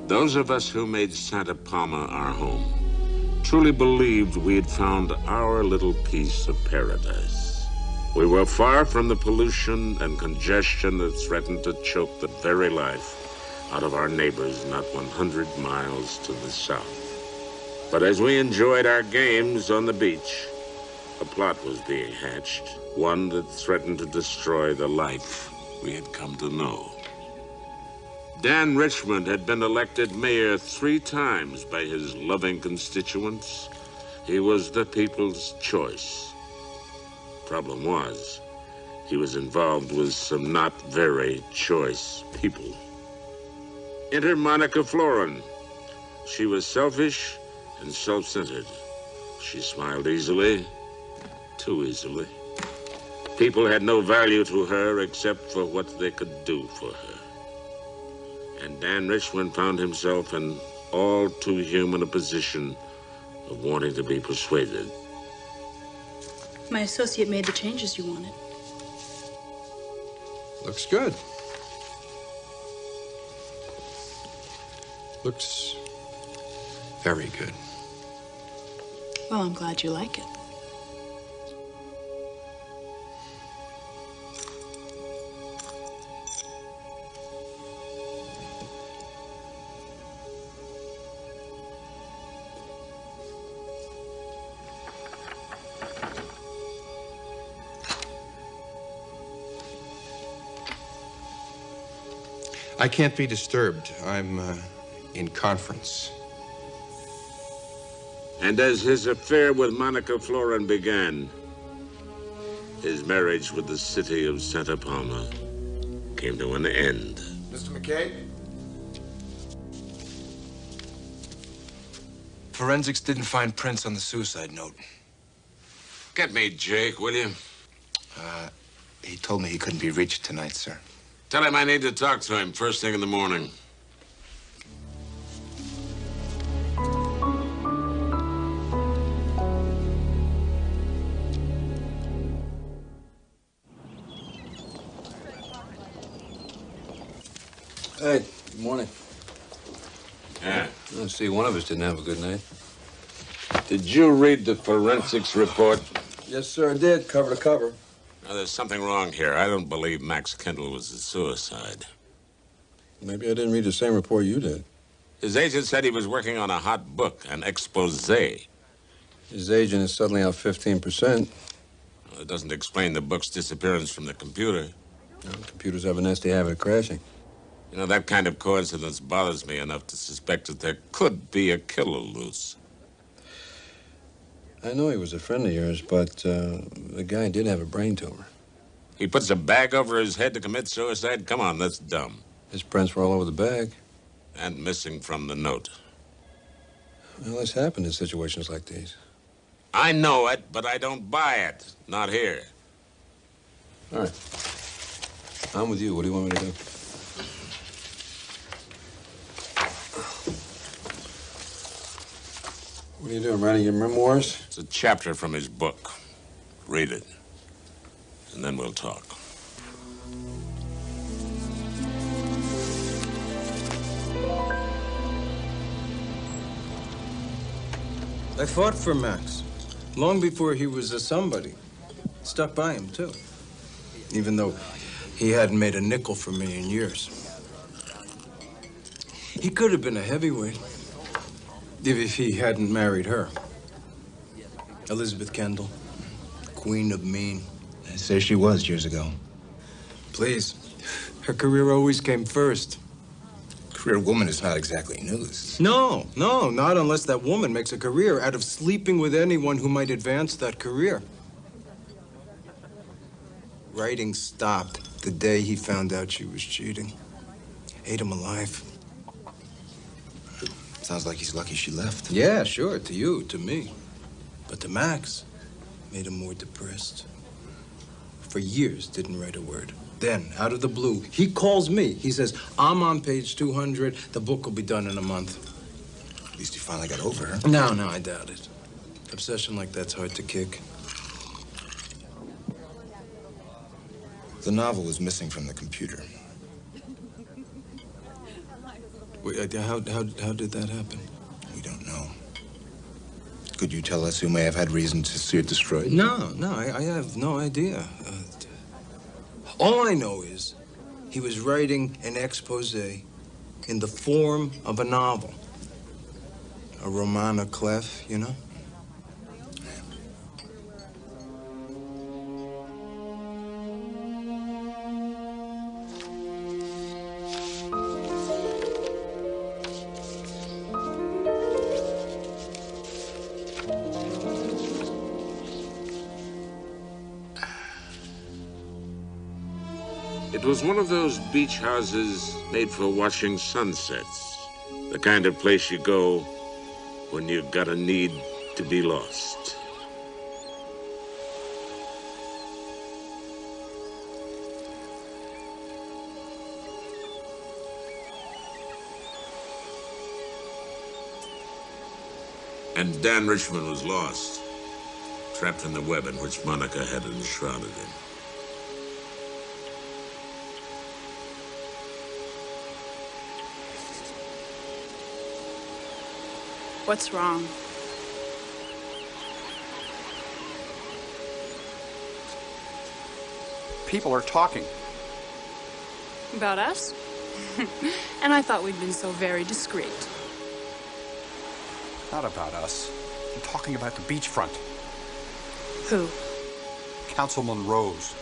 Those of us who made Santa Palma our home truly believed we had found our little piece of paradise. We were far from the pollution and congestion that threatened to choke the very life out of our neighbors not 100 miles to the south. But as we enjoyed our games on the beach, a plot was being hatched, one that threatened to destroy the life we had come to know. Dan Richmond had been elected mayor 3 times by his loving constituents. He was the people's choice. Problem was, he was involved with some not very choice people. Enter Monica Florin. She was selfish and self-centered. She smiled easily, too easily. People had no value to her except for what they could do for her. And Dan Richmond found himself in all too human a position of wanting to be persuaded. My associate made the changes you wanted. Looks good. Looks very good. Well, I'm glad you like it. I can't be disturbed. I'm in conference. And as his affair with Monica Florin began, his marriage with the city of Santa Palma came to an end. Mr. McCabe? Forensics didn't find prints on the suicide note. Get me Jake, will you? He told me he couldn't be reached tonight, sir. Tell him I need to talk to him first thing in the morning. Hey, good morning. Yeah. I see one of us didn't have a good night. Did you read the forensics report? Yes, sir, I did, cover to cover. Now, there's something wrong here. I don't believe Max Kendall was a suicide. Maybe I didn't read the same report you did. His agent said he was working on a hot book, an exposé. His agent is suddenly out 15%. Well, it doesn't explain the book's disappearance from the computer. No, computers have a nasty habit of crashing. You know, that kind of coincidence bothers me enough to suspect that there could be a killer loose. I know he was a friend of yours, but the guy did have a brain tumor. He puts a bag over his head to commit suicide? Come on, that's dumb. His prints were all over the bag. And missing from the note. Well, this happened in situations like these. I know it, but I don't buy it. Not here. All right. I'm with you. What do you want me to do? What are you doing, writing your memoirs? It's a chapter from his book. Read it. And then we'll talk. I fought for Max. Long before he was a somebody. Stuck by him, too. Even though he hadn't made a nickel for me in years. He could have been a heavyweight if he hadn't married her. Elizabeth Kendall, Queen of Mean. I say she was years ago. Please. Her career always came first. Career woman is not exactly news. No, not unless that woman makes a career out of sleeping with anyone who might advance that career. Writing stopped the day he found out she was cheating. Ate him alive. Sounds like he's lucky she left. Yeah, sure, to you, to me. But to Max, made him more depressed. For years, didn't write a word. Then, out of the blue, he calls me. He says, I'm on page 200. The book will be done in a month. At least he finally got over her. No, I doubt it. Obsession like that's hard to kick. The novel was missing from the computer. Wait, how did that happen? We don't know. Could you tell us who may have had reason to see it destroyed? No, I have no idea. All I know is he was writing an expose in the form of a novel. A roman à clef, you know? It was one of those beach houses made for watching sunsets. The kind of place you go when you got a need to be lost. And Dan Richmond was lost, trapped in the web in which Monica had enshrouded him. What's wrong? People are talking. About us? And I thought we'd been so very discreet. Not about us. I'm talking about the beachfront. Who? Councilman Rose.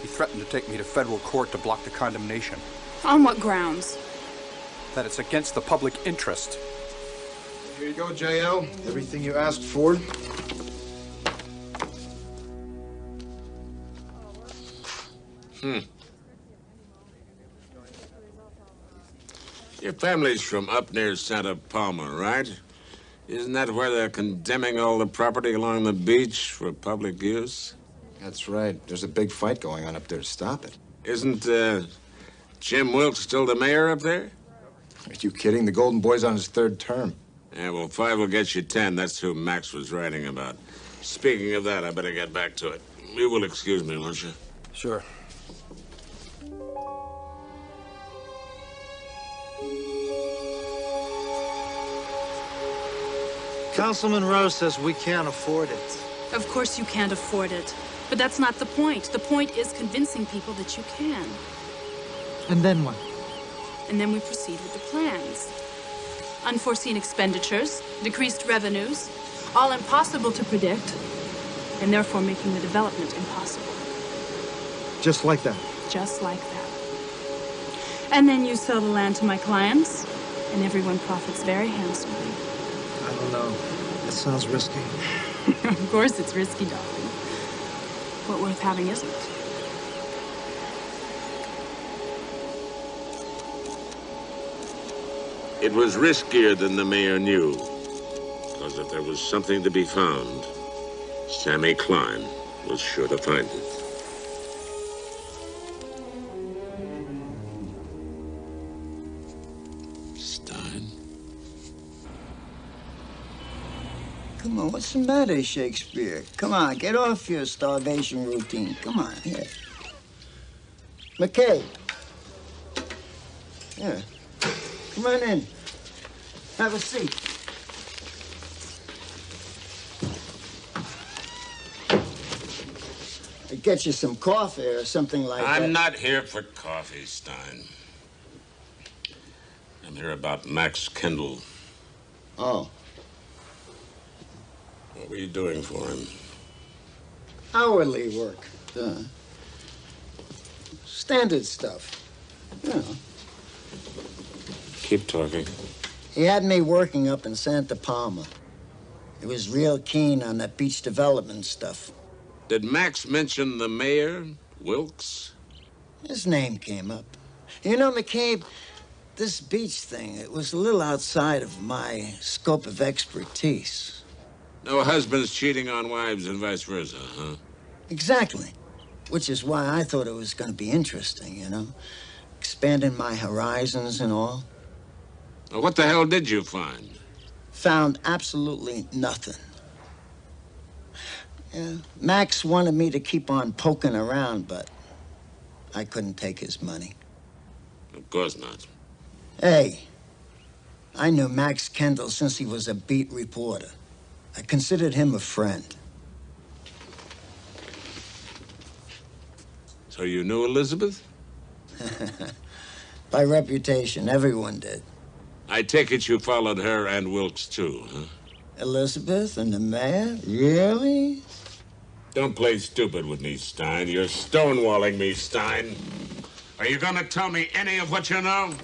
He threatened to take me to federal court to block the condemnation. On what grounds? That it's against the public interest. Here you go, JL. Everything you asked for. Your family's from up near Santa Palma, right? Isn't that where they're condemning all the property along the beach for public use? That's right. There's a big fight going on up there to stop it. Isn't Jim Wilkes still the mayor up there? Are you kidding? The Golden Boy's on his third term. Yeah, well, 5 will get you 10. That's who Max was writing about. Speaking of that, I better get back to it. You will excuse me, won't you? Sure. Councilman Rose says we can't afford it. Of course you can't afford it. But that's not the point. The point is convincing people that you can. And then what? And then we proceed with the plans. Unforeseen expenditures, decreased revenues, all impossible to predict, and therefore making the development impossible. Just like that? Just like that. And then you sell the land to my clients, and everyone profits very handsomely. I don't know. It sounds risky. Of course it's risky, darling. What worth having isn't? It was riskier than the mayor knew. Because if there was something to be found, Sammy Klein was sure to find it. Stein? Come on, what's the matter, Shakespeare? Come on, get off your starvation routine. Come on, here. McCabe. Yeah. Come on in. Have a seat. I'll get you some coffee or something like that. I'm not here for coffee, Stein. I'm here about Max Kendall. Oh. What were you doing for him? Hourly work. Standard stuff. You know. Keep talking. He had me working up in Santa Palma. He was real keen on that beach development stuff. Did Max mention the mayor, Wilkes? His name came up. You know, McCabe, this beach thing, it was a little outside of my scope of expertise. No husbands cheating on wives and vice versa, huh? Exactly. Which is why I thought it was going to be interesting, you know? Expanding my horizons and all. Now, what the hell did you find? Found absolutely nothing. Yeah, Max wanted me to keep on poking around, but I couldn't take his money. Of course not. Hey, I knew Max Kendall since he was a beat reporter. I considered him a friend. So you knew Elizabeth? By reputation, everyone did. I take it you followed her and Wilkes, too, huh? Elizabeth and the mayor? Really? Don't play stupid with me, Stein. You're stonewalling me, Stein. Are you gonna tell me any of what you know?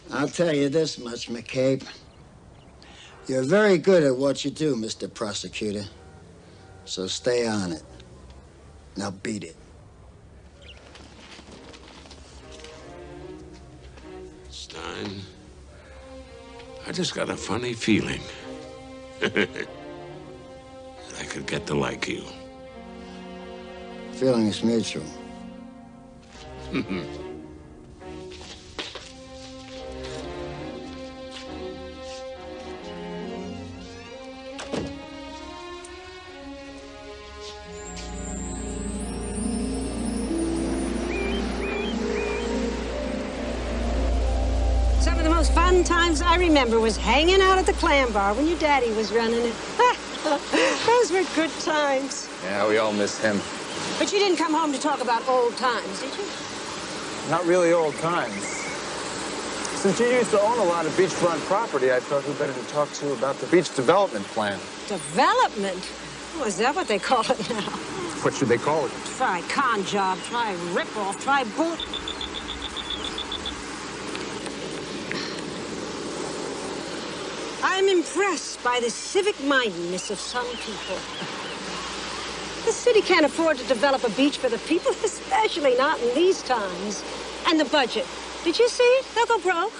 I'll tell you this much, McCabe. You're very good at what you do, Mr. Prosecutor. So stay on it. Now beat it. Stein, I just got a funny feeling that I could get to like you. Feeling is mutual. Some of the most fun times I remember was hanging out at the clam bar when your daddy was running it. Those were good times. Yeah, we all miss him. But you didn't come home to talk about old times, did you? Not really old times. Since you used to own a lot of beachfront property, I thought who better to talk to about the beach development plan. Development? Oh, is that what they call it now? What should they call it? Try con job, try rip-off, try boot. I'm impressed by the civic mindedness of some people. The city can't afford to develop a beach for the people, especially not in these times. And the budget. Did you see it? They'll go broke.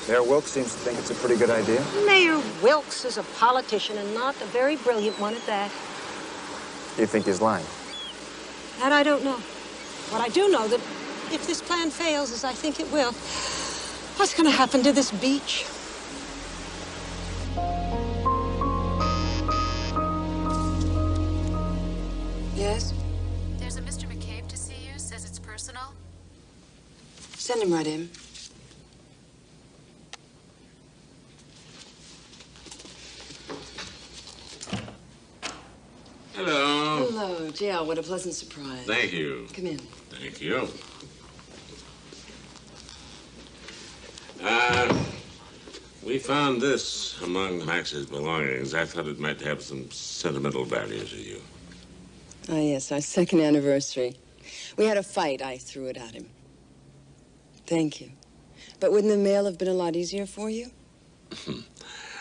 Mayor Wilkes seems to think it's a pretty good idea. Mayor Wilkes is a politician and not a very brilliant one at that. You think he's lying? That I don't know. But I do know that if this plan fails, as I think it will, what's going to happen to this beach? Yes? There's a Mr. McCabe to see you. Says it's personal. Send him right in. Hello, JL. What a pleasant surprise. Thank you. Come in. Thank you. We found this among Max's belongings. I thought it might have some sentimental value to you. Oh, yes, our second anniversary. We had a fight. I threw it at him. Thank you. But wouldn't the mail have been a lot easier for you?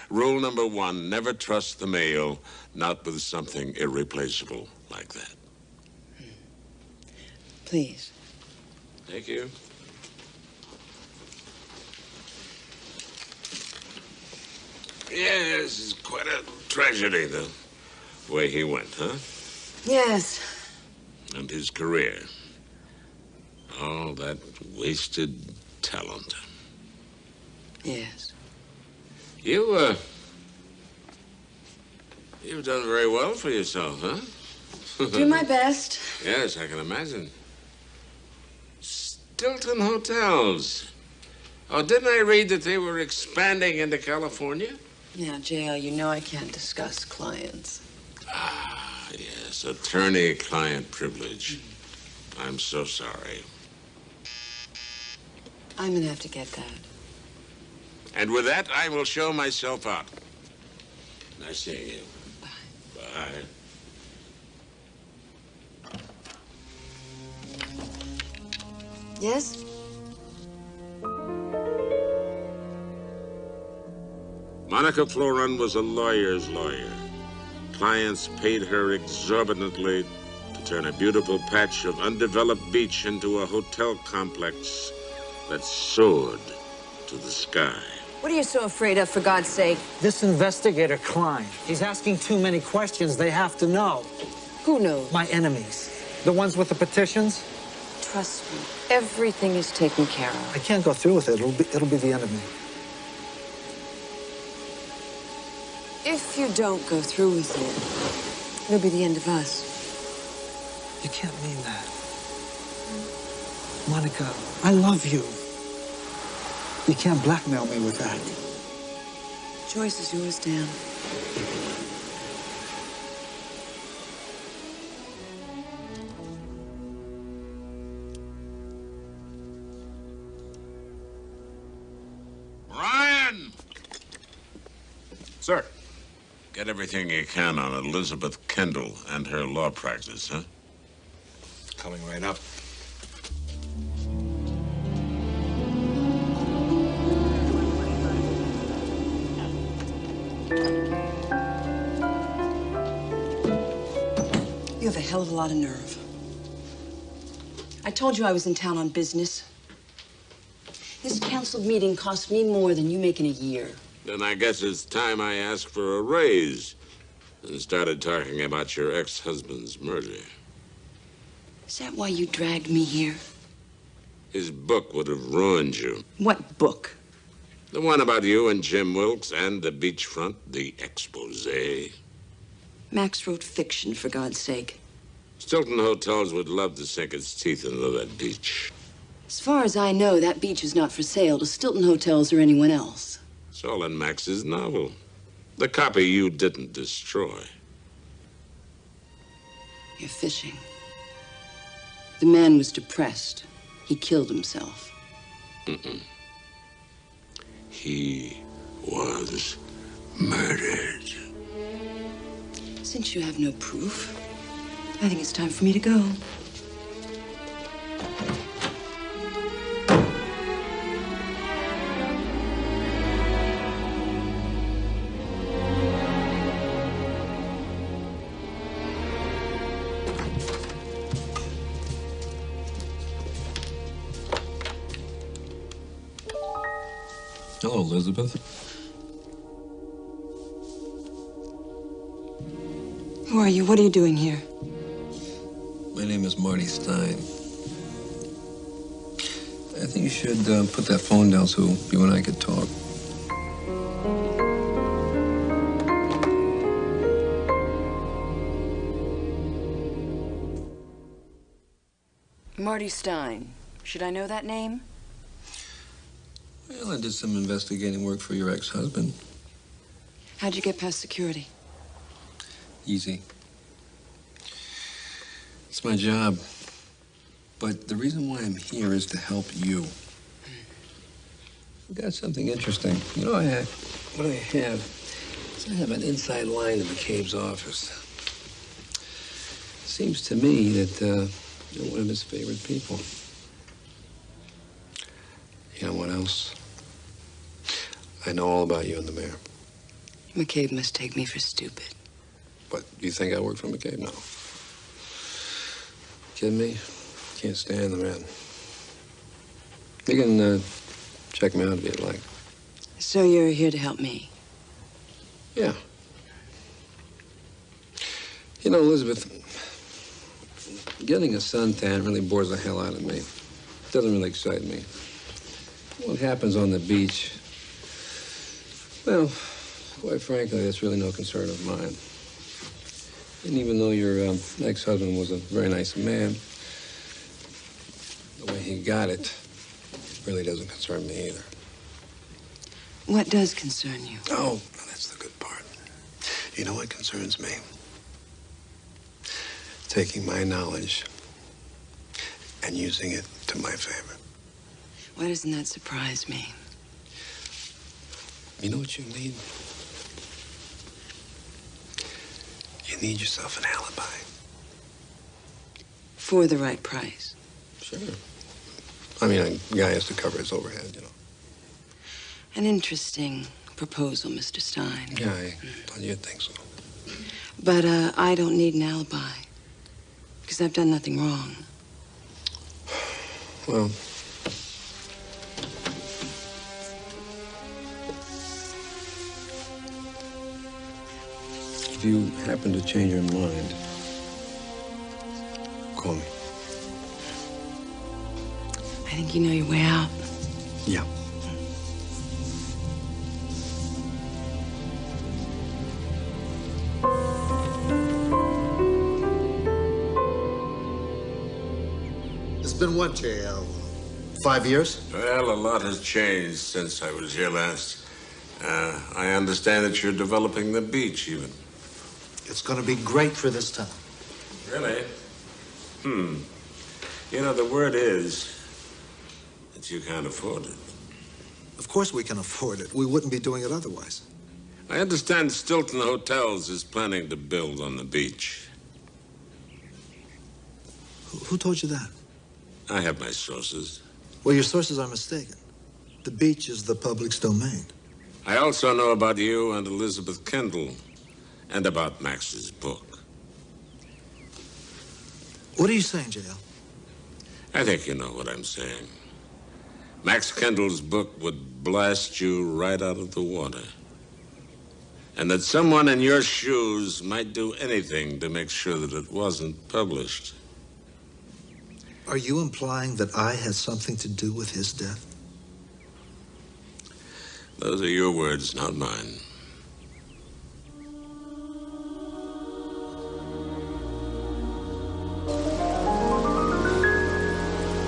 Rule number 1, never trust the mail, not with something irreplaceable like that. Please. Thank you. Yeah, this is quite a tragedy, the way he went, huh? Yes. And his career. All that wasted talent. Yes. You've done very well for yourself, huh? Do my best. Yes, I can imagine. Stilton Hotels. Oh, didn't I read that they were expanding into California? Now, JL, you know I can't discuss clients. Ah, yes, attorney-client privilege. I'm so sorry. I'm gonna have to get that. And with that, I will show myself out. Nice seeing you. Bye. Yes? Monica Florin was a lawyer's lawyer. Clients paid her exorbitantly to turn a beautiful patch of undeveloped beach into a hotel complex that soared to the sky. What are you so afraid of, for God's sake? This investigator, Klein, he's asking too many questions they have to know. Who knows? My enemies. The ones with the petitions? Trust me, everything is taken care of. I can't go through with it. It'll be the end of me. If you don't go through with it, it'll be the end of us. You can't mean that. Monica, I love you. You can't blackmail me with that. Choice is yours, Dan. Ryan! Sir. Get everything you can on Elizabeth Kendall and her law practice, huh? Coming right up. You have a hell of a lot of nerve. I told you I was in town on business. This canceled meeting cost me more than you make in a year. Then I guess it's time I asked for a raise and started talking about your ex-husband's murder. Is that why you dragged me here? His book would have ruined you. What book? The one about you and Jim Wilkes and the beachfront, the expose. Max wrote fiction, for God's sake. Stilton Hotels would love to sink its teeth into that beach. As far as I know, that beach is not for sale to Stilton Hotels or anyone else. It's all in Max's novel. The copy you didn't destroy. You're fishing. The man was depressed. He killed himself. Mm-mm. He was murdered. Since you have no proof, I think it's time for me to go. Hello, Elizabeth. Who are you? What are you doing here? My name is Marty Stein. I think you should put that phone down so you and I could talk. Marty Stein. Should I know that name? Well, I did some investigating work for your ex-husband. How'd you get past security? Easy. It's my job. But the reason why I'm here is to help you. We got something interesting. You know, what I have is I have an inside line to McCabe's office. Seems to me that you're one of his favorite people. You know what else? I know all about you and the mayor. McCabe must take me for stupid. But do you think I work for McCabe? No. Kidding me? Can't stand the man. You can check me out if you'd like. So you're here to help me? Yeah. You know, Elizabeth, getting a suntan really bores the hell out of me. Doesn't really excite me. What happens on the beach, well, quite frankly, that's really no concern of mine. And even though your ex-husband was a very nice man, the way he got it really doesn't concern me either. What does concern you? Oh, that's the good part. You know what concerns me? Taking my knowledge and using it to my favor. Why doesn't that surprise me? You know what you need? You need yourself an alibi. For the right price? Sure. I mean, a guy has to cover his overhead, you know. An interesting proposal, Mr. Stein. Yeah, I thought you'd think so. But I don't need an alibi. Because I've done nothing wrong. Well, if you happen to change your mind, call me. I think you know your way out. Yeah. It's been what, JL? 5 years? Well, a lot has changed since I was here last. I understand that you're developing the beach, even. It's going to be great for this town. Really? You know, the word is that you can't afford it. Of course we can afford it. We wouldn't be doing it otherwise. I understand Stilton Hotels is planning to build on the beach. Who told you that? I have my sources. Well, your sources are mistaken. The beach is the public's domain. I also know about you and Elizabeth Kendall, and about Max's book. What are you saying, JL? I think you know what I'm saying. Max Kendall's book would blast you right out of the water. And that someone in your shoes might do anything to make sure that it wasn't published. Are you implying that I had something to do with his death? Those are your words, not mine.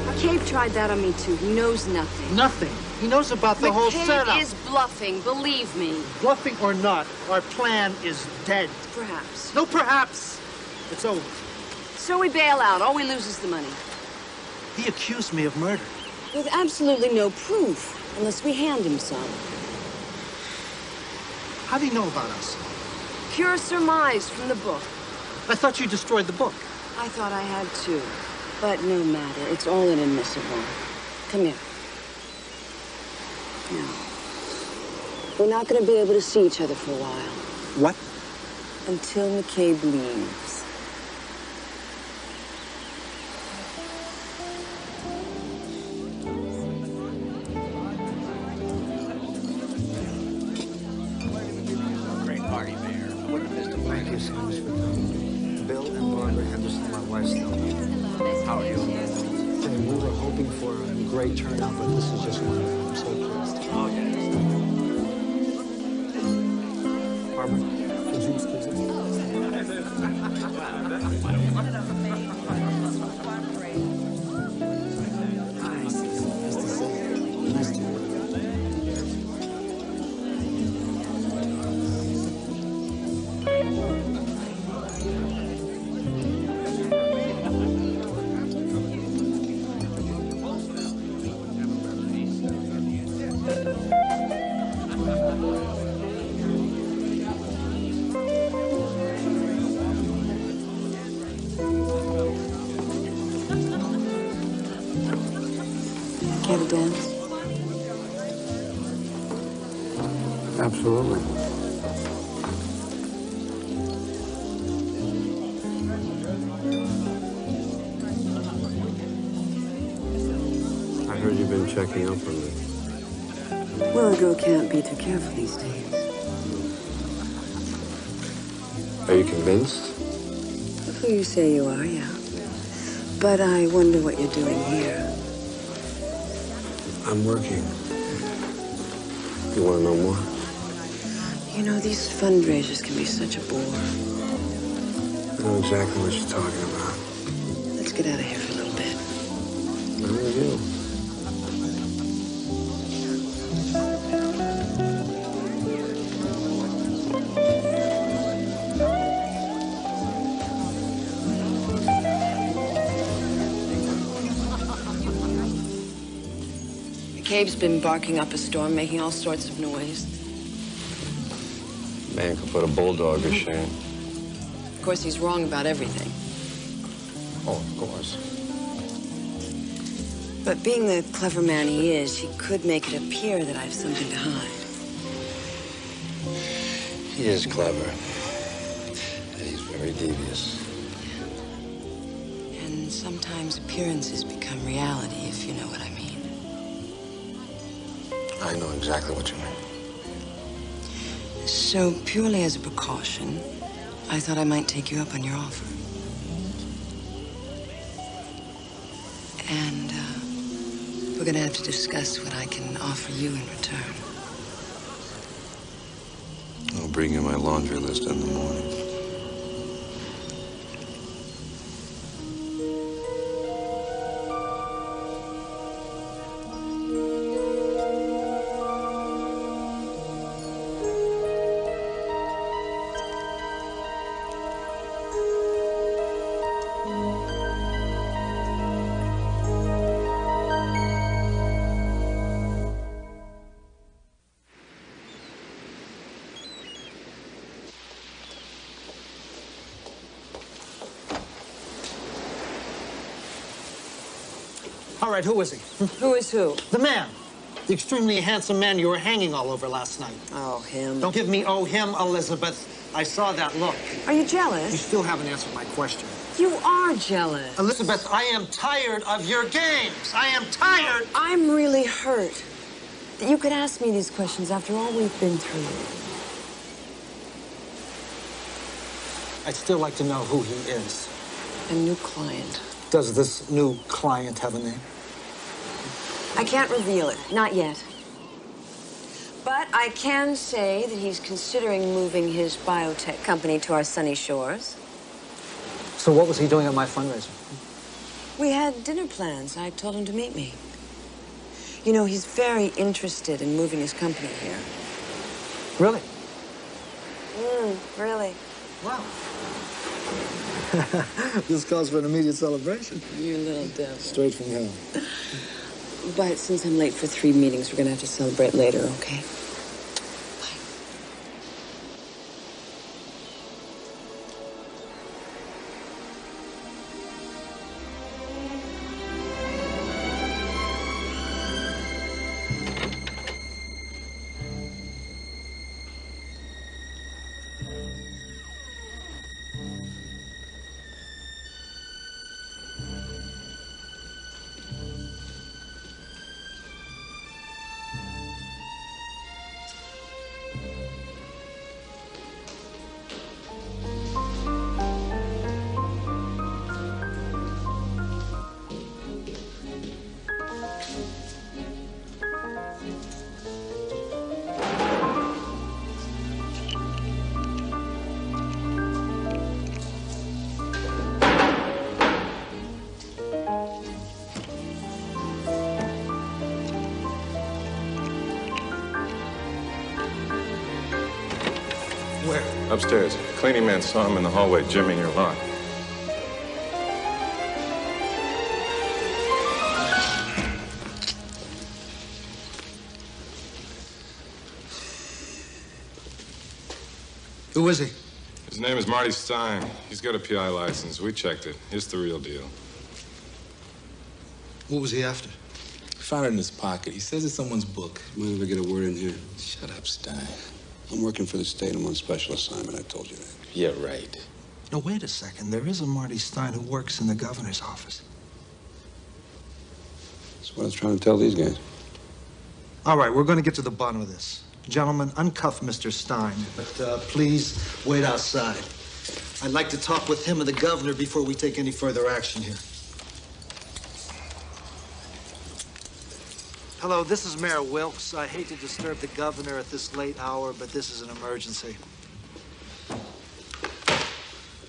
McCabe tried that on me, too. He knows nothing. Nothing. He knows about the whole setup. McCabe is bluffing, believe me. Bluffing or not, our plan is dead. Perhaps. No perhaps. It's over. So we bail out. All we lose is the money. He accused me of murder. With absolutely no proof, unless we hand him some. How do you know about us? Pure surmise from the book. I thought you destroyed the book. I thought I had too. But no matter. It's all inadmissible. Come here. Now, we're not going to be able to see each other for a while. What? Until McCabe leaves. Great party, Mayor. I would have missed a Thank you so much for coming. Bill and Barbara Henderson, my wife's still here. How are you? Hey, we were hoping for a great turnout, but this is just wonderful. I'm so pleased. Oh, yes. Barbara, could you excuse me? Care to dance? Absolutely. I heard you've been checking up on me. Well, a girl can't be too careful these days. Are you convinced? Who you say you are, yeah. But I wonder what you're doing here. I'm working. You want to know more? You know, these fundraisers can be such a bore. I know exactly what you're talking about. Let's get out of here for a little bit. I'm with you. McCabe's been barking up a storm, making all sorts of noise. Man could put a bulldog to shame. Of course, he's wrong about everything. Oh, of course. But being the clever man he is, he could make it appear that I have something to hide. He is clever. And he's very devious. And sometimes appearances become reality, if you know what I mean. I know exactly what you mean. So, purely as a precaution, I thought I might take you up on your offer. And, we're gonna have to discuss what I can offer you in return. I'll bring you my laundry list in the morning. All right, who is he? Who is who? The man. The extremely handsome man you were hanging all over last night. Oh, him. Don't give me oh, him, Elizabeth. I saw that look. Are you jealous? You still haven't answered my question. You are jealous. Elizabeth, I am tired of your games. I am tired. I'm really hurt that you could ask me these questions after all we've been through. I'd still like to know who he is. A new client. Does this new client have a name? I can't reveal it, not yet. But I can say that he's considering moving his biotech company to our sunny shores. So what was he doing at my fundraiser? We had dinner plans. I told him to meet me. You know, he's very interested in moving his company here. Really? Really. Wow. This calls for an immediate celebration. You little devil. Straight from hell. But since I'm late for 3 meetings, we're gonna have to celebrate later, okay? Where? Upstairs. Cleaning man saw him in the hallway jimming your lock. Who is he? His name is Marty Stein. He's got a PI license. We checked it. It's the real deal. What was he after? found it in his pocket. He says it's someone's book. Mind if I get a word in here? Shut up, Stein. I'm working for the state. I'm on special assignment. I told you that. Yeah, right. No, wait a second. There is a Marty Stein who works in the governor's office. That's what I was trying to tell these guys. All right, we're going to get to the bottom of this. Gentlemen, uncuff Mr. Stein, but please wait outside. I'd like to talk with him and the governor before we take any further action here. Hello, this is Mayor Wilkes. I hate to disturb the governor at this late hour, but this is an emergency.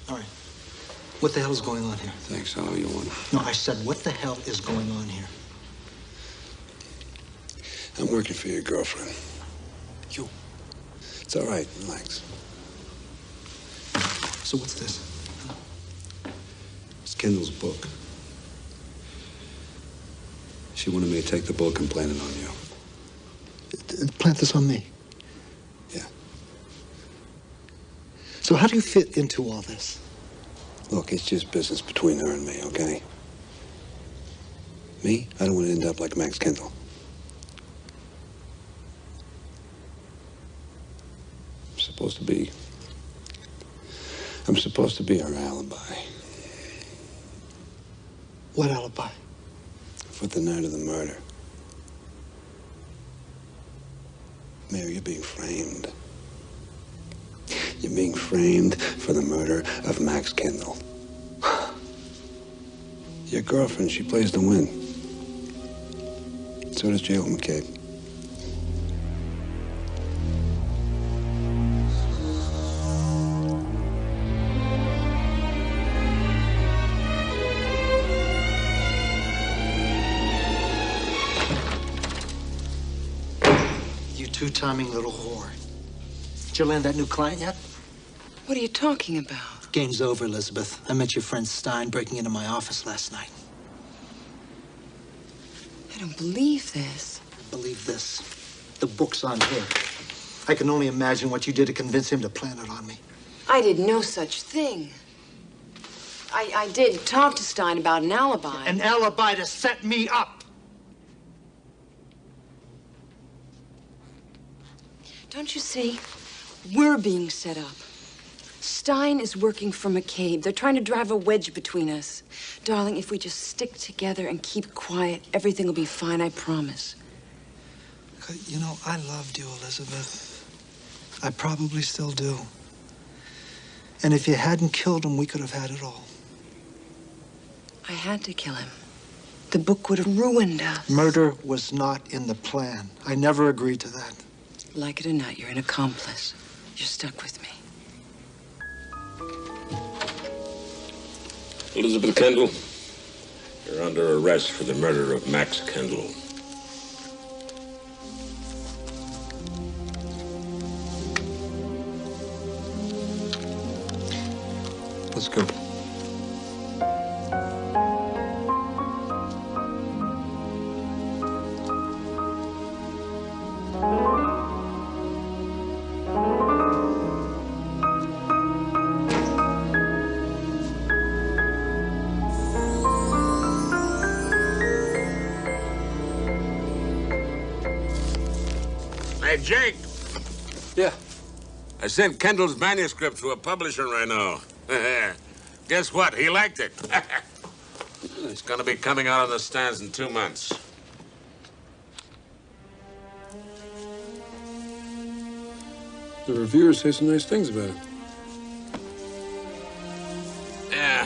All right. What the hell is going on here? Thanks. How you want? No, I said, what the hell is going on here? I'm working for your girlfriend. You? It's all right. Relax. So what's this? It's Kendall's book. She wanted me to take the book and plant it on you. Plant this on me? Yeah. So how do you fit into all this? Look, it's just business between her and me, okay? Me? I don't want to end up like Max Kendall. I'm supposed to be her alibi. What alibi? For the night of the murder. Mary, you're being framed. You're being framed for the murder of Max Kendall. Your girlfriend, she plays to win. So does Jill McCabe. Two-timing little whore. Did you land that new client yet? What are you talking about? Game's over, Elizabeth. I met your friend Stein breaking into my office last night. I don't believe this. Believe this. The book's on her. I can only imagine what you did to convince him to plant it on me. I did no such thing. I did talk to Stein about an alibi. An alibi to set me up. Don't you see? We're being set up. Stein is working for McCabe. They're trying to drive a wedge between us. Darling, if we just stick together and keep quiet, everything will be fine, I promise. You know, I loved you, Elizabeth. I probably still do. And if you hadn't killed him, we could have had it all. I had to kill him. The book would have ruined us. Murder was not in the plan. I never agreed to that. Like it or not, you're an accomplice. You're stuck with me. Elizabeth Kendall, you're under arrest for the murder of Max Kendall. Let's go. Hey, Jake. Yeah? I sent Kendall's manuscript to a publisher right now. Guess what? He liked it. It's gonna be coming out on the stands in 2 months. The reviewers say some nice things about it. Yeah.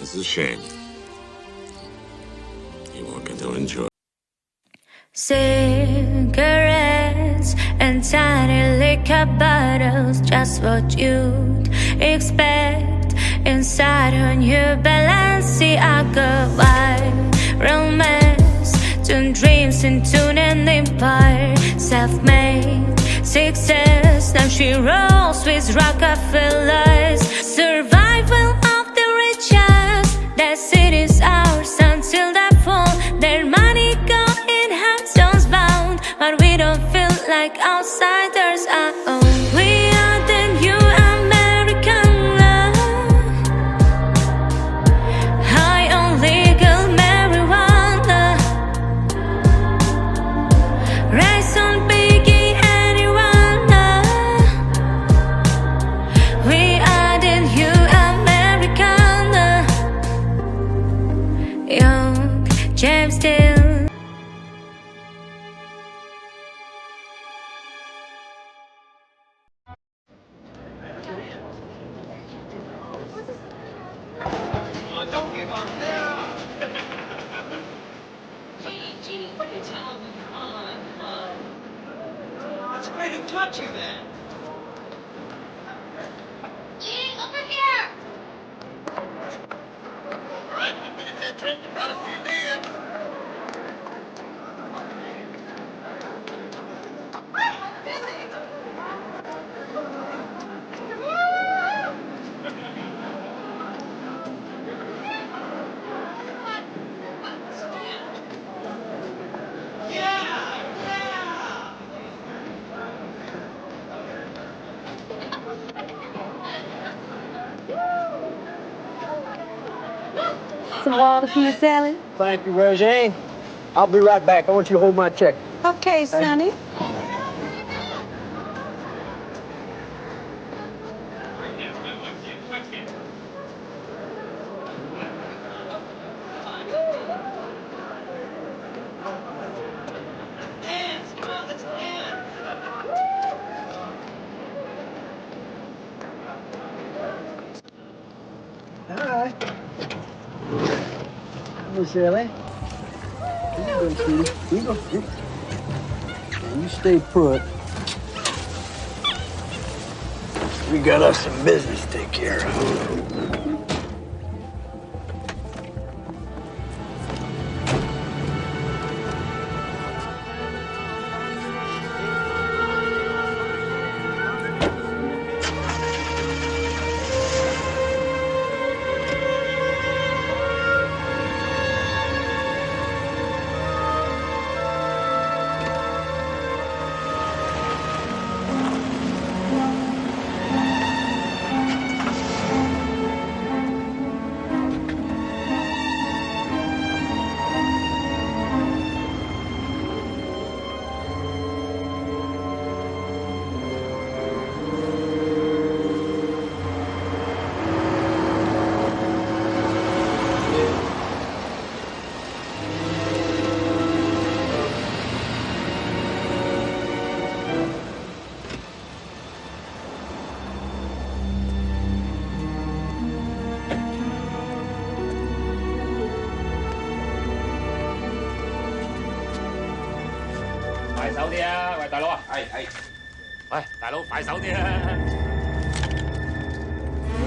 It's a shame. You won't get to enjoy. Cigarettes and tiny liquor bottles, just what you'd expect inside a new Balenciaga. Wild romance turned dreams into an empire. Self-made success, now she rolls with Rockefellers. Survival of the richest, that city's ours until they fall. Their money go in hands bound, but we don't feel like outsiders at all. We are the new American love, high on legal marijuana. Don't give up now. Genie, what are you telling me? Come on. Let's try to touch you then. Genie, over here! All right, pay attention. Got a few dead. Some water from the salad? Thank you, Roseanne. I'll be right back. I want you to hold my check. Okay, Sonny. Dance, come on, let's dance. All right. Miss Ellie. You go, sweetie. You go. Now, you stay put. We got us some business to take care of.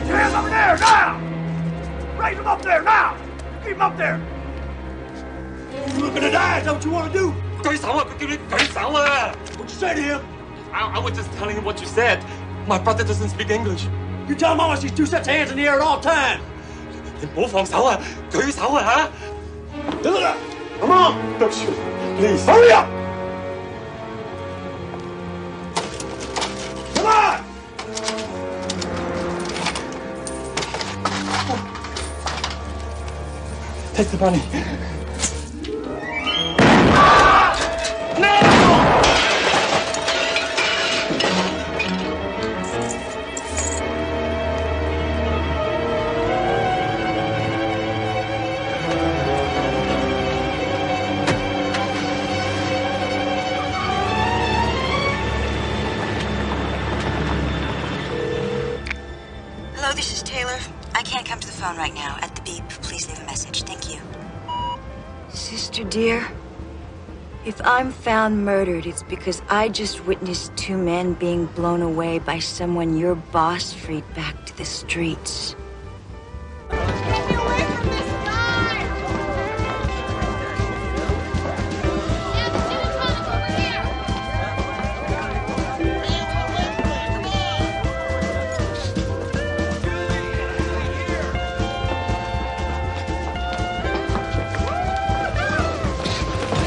Hands up there, now! Raise them up there, now! Keep them up there! You looking to die, is that what you want to do? What you say to him? I was just telling him what you said. My brother doesn't speak English. You tell him I want to see two sets of hands in the air at all times. 你唔好放手啊！舉手啊嚇 Come on! 對唔住 ，please。 Hurry up! Come on! Take the money. Hello, this is Taylor. I can't come to the phone right now. At the beep, please leave a message. Thank you. Sister dear, if I'm found murdered, it's because I just witnessed two men being blown away by someone your boss freed back to the streets.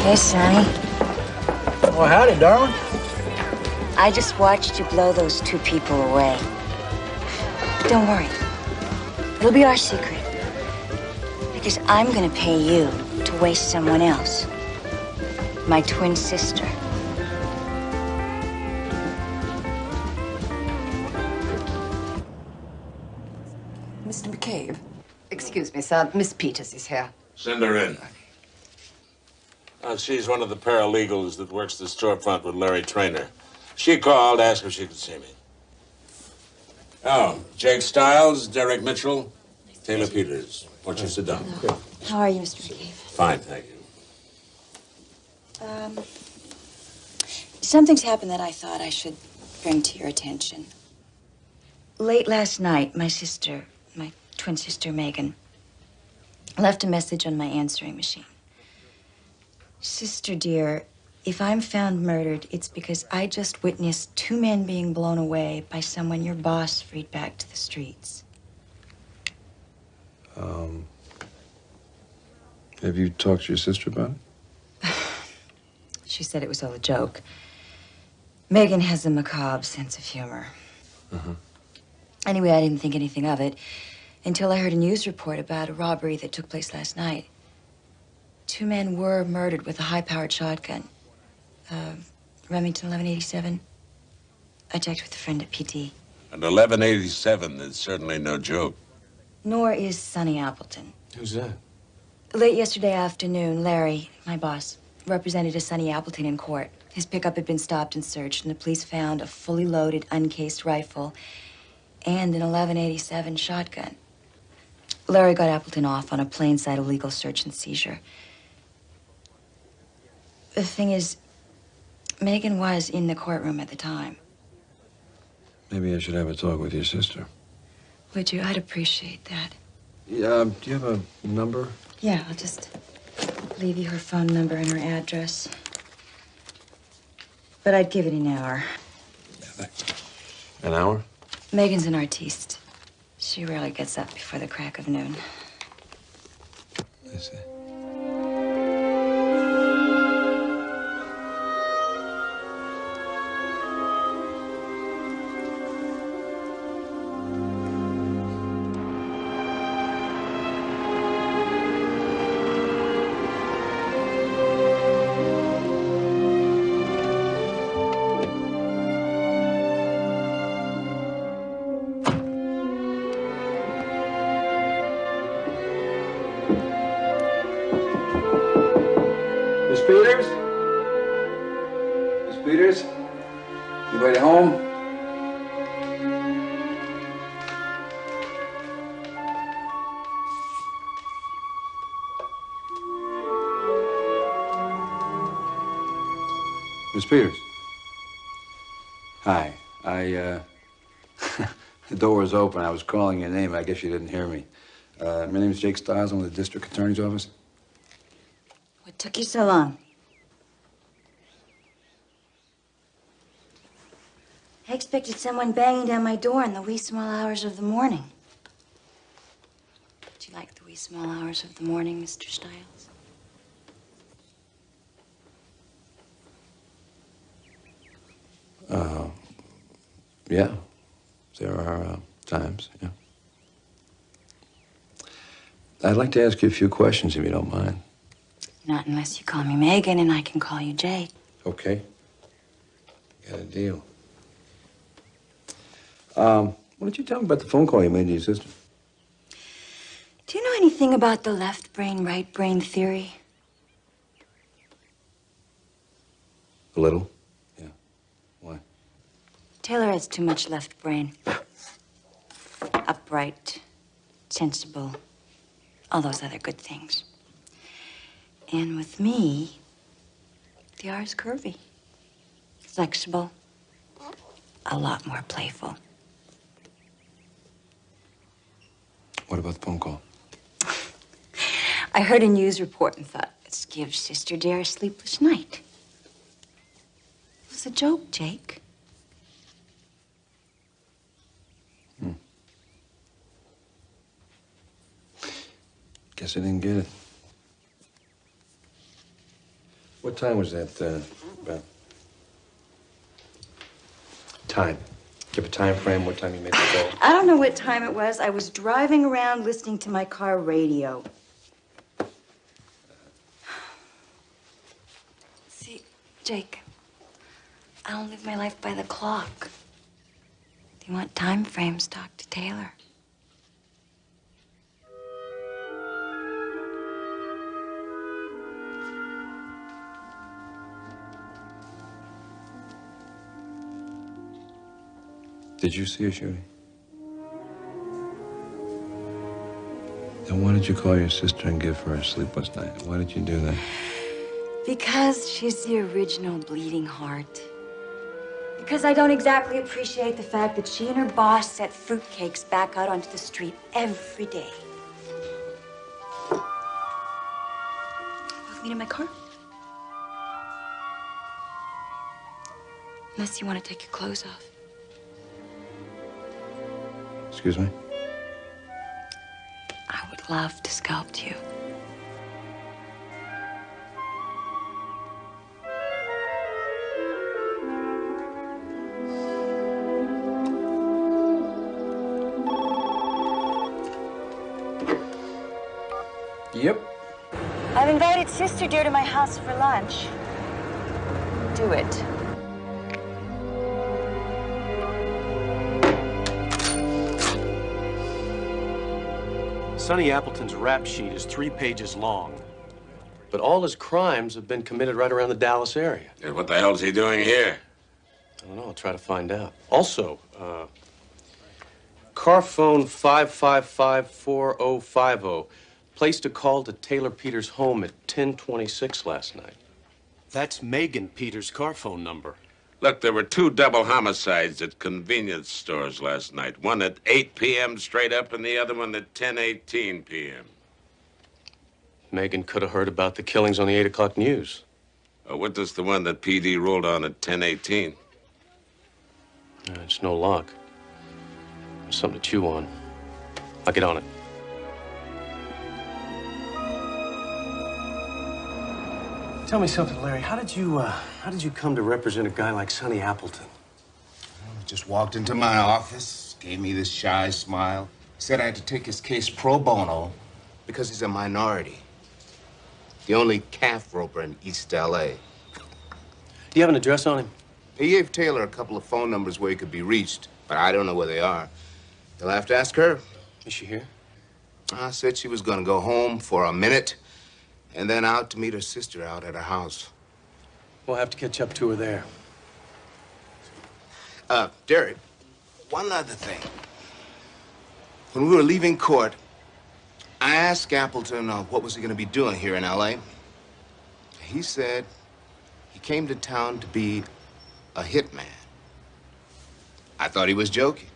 Hey, Sonny. Well, howdy, darling. I just watched you blow those two people away. But don't worry. It'll be our secret. Because I'm gonna pay you to waste someone else. My twin sister. Mr. McCabe. Excuse me, sir. Miss Peters is here. Send her in. She's one of the paralegals that works the storefront with Larry Traynor. She called, asked if she could see me. Oh, Jake Stiles, Derek Mitchell. Taylor Peters. Won't you sit down? How are you, Mr. McCabe? Fine, thank you. Something's happened that I thought I should bring to your attention. Late last night, my twin sister, Megan, left a message on my answering machine. Sister dear, if I'm found murdered, it's because I just witnessed 2 men being blown away by someone your boss freed back to the streets. Have you talked to your sister about it? She said it was all a joke. Megan has a macabre sense of humor. Anyway, I didn't think anything of it until I heard a news report about a robbery that took place last night. 2 men were murdered with a high-powered shotgun. Remington 1187. I checked with a friend at PD. And 1187 is certainly no joke. Nor is Sonny Appleton. Who's that? Late yesterday afternoon, Larry, my boss, represented a Sonny Appleton in court. His pickup had been stopped and searched, and the police found a fully loaded, uncased rifle and an 1187 shotgun. Larry got Appleton off on a plain sight illegal search and seizure. The thing is, Megan was in the courtroom at the time. Maybe I should have a talk with your sister. Would you? I'd appreciate that. Yeah, do you have a number? Yeah, I'll just leave you her phone number and her address. But I'd give it an hour. An hour? Megan's an artiste. She rarely gets up before the crack of noon. I see. Miss Peters? Miss Peters? Anybody home? Miss Peters? Hi. The door was open. I was calling your name. I guess you didn't hear me. My name is Jake Stiles. I'm with the district attorney's office. What took you so long? I expected someone banging down my door in the wee small hours of the morning. Do you like the wee small hours of the morning, Mr. Stiles? Yeah. There are times, yeah. I'd like to ask you a few questions, if you don't mind. Not unless you call me Megan and I can call you Jake. Okay. Got a deal. Why don't you tell me about the phone call you made to your sister? Do you know anything about the left brain, right brain theory? A little. Yeah. Why? Taylor has too much left brain. Upright, sensible, all those other good things. And with me, the R is curvy, flexible, a lot more playful. What about the phone call? I heard a news report and thought, let's give Sister Dare a sleepless night. It was a joke, Jake. Guess I didn't get it. What time was that, about? Time. Do you have a time frame, what time you made the call? I don't know what time it was. I was driving around listening to my car radio. See, Jake, I don't live my life by the clock. If you want time frames, talk to Taylor. Did you see a shooting? And why did you call your sister and give her a sleepless night? Why did you do that? Because she's the original bleeding heart. Because I don't exactly appreciate the fact that she and her boss set fruitcakes back out onto the street every day. Walk me to my car. Unless you want to take your clothes off. Excuse me? I would love to sculpt you. Yep. I've invited Sister Dear to my house for lunch. Do it. Sonny Appleton's rap sheet is 3 pages long, but all his crimes have been committed right around the Dallas area. Yeah, what the hell's he doing here? I don't know. I'll try to find out. Also, car phone 555-4050 placed a call to Taylor Peters' home at 10:26 last night. That's Megan Peters' car phone number. Look, there were 2 double homicides at convenience stores last night. One at 8 p.m. straight up and the other one at 10:18 p.m. Megan could have heard about the killings on the 8 o'clock news. What does the one that PD rolled on at 10:18? It's no luck. There's something to chew on. I'll get on it. Tell me something, Larry. How did you come to represent a guy like Sonny Appleton? Just walked into my office, gave me this shy smile, said I had to take his case pro bono because he's a minority. The only calf roper in East L.A. Do you have an address on him? He gave Taylor a couple of phone numbers where he could be reached, but I don't know where they are. You'll have to ask her. Is she here? I said she was going to go home for a minute and then out to meet her sister out at her house. We'll have to catch up to her there. Derek, one other thing. When we were leaving court, I asked Appleton what was he going to be doing here in L.A. He said he came to town to be a hitman. I thought he was joking.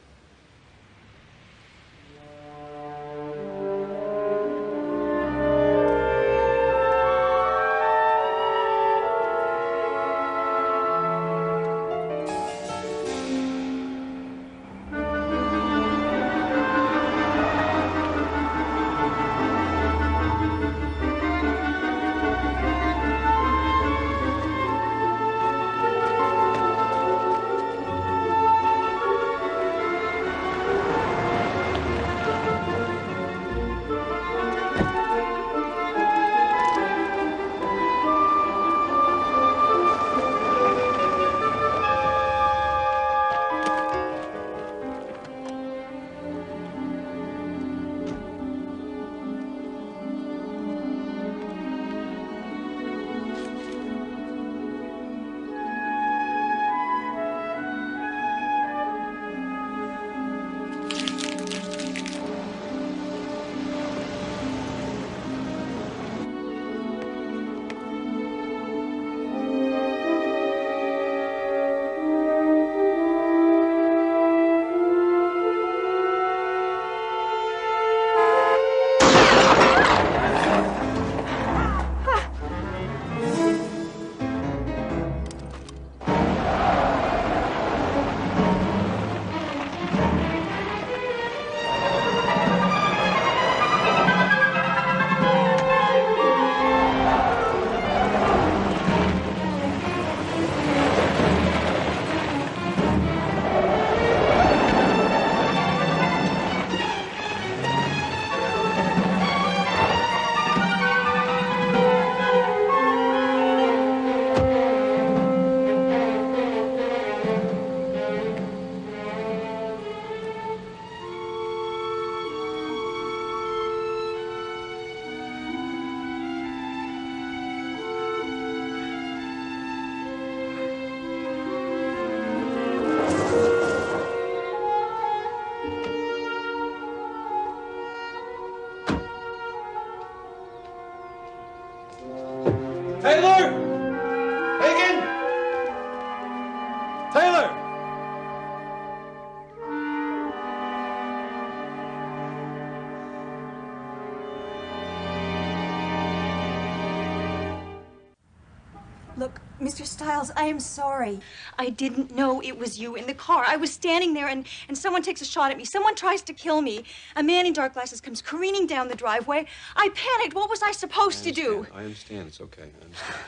Look, Mr. Stiles, I am sorry. I didn't know it was you in the car. I was standing there and someone takes a shot at me. Someone tries to kill me. A man in dark glasses comes careening down the driveway. I panicked. What was I supposed to do? I understand. It's okay. I understand.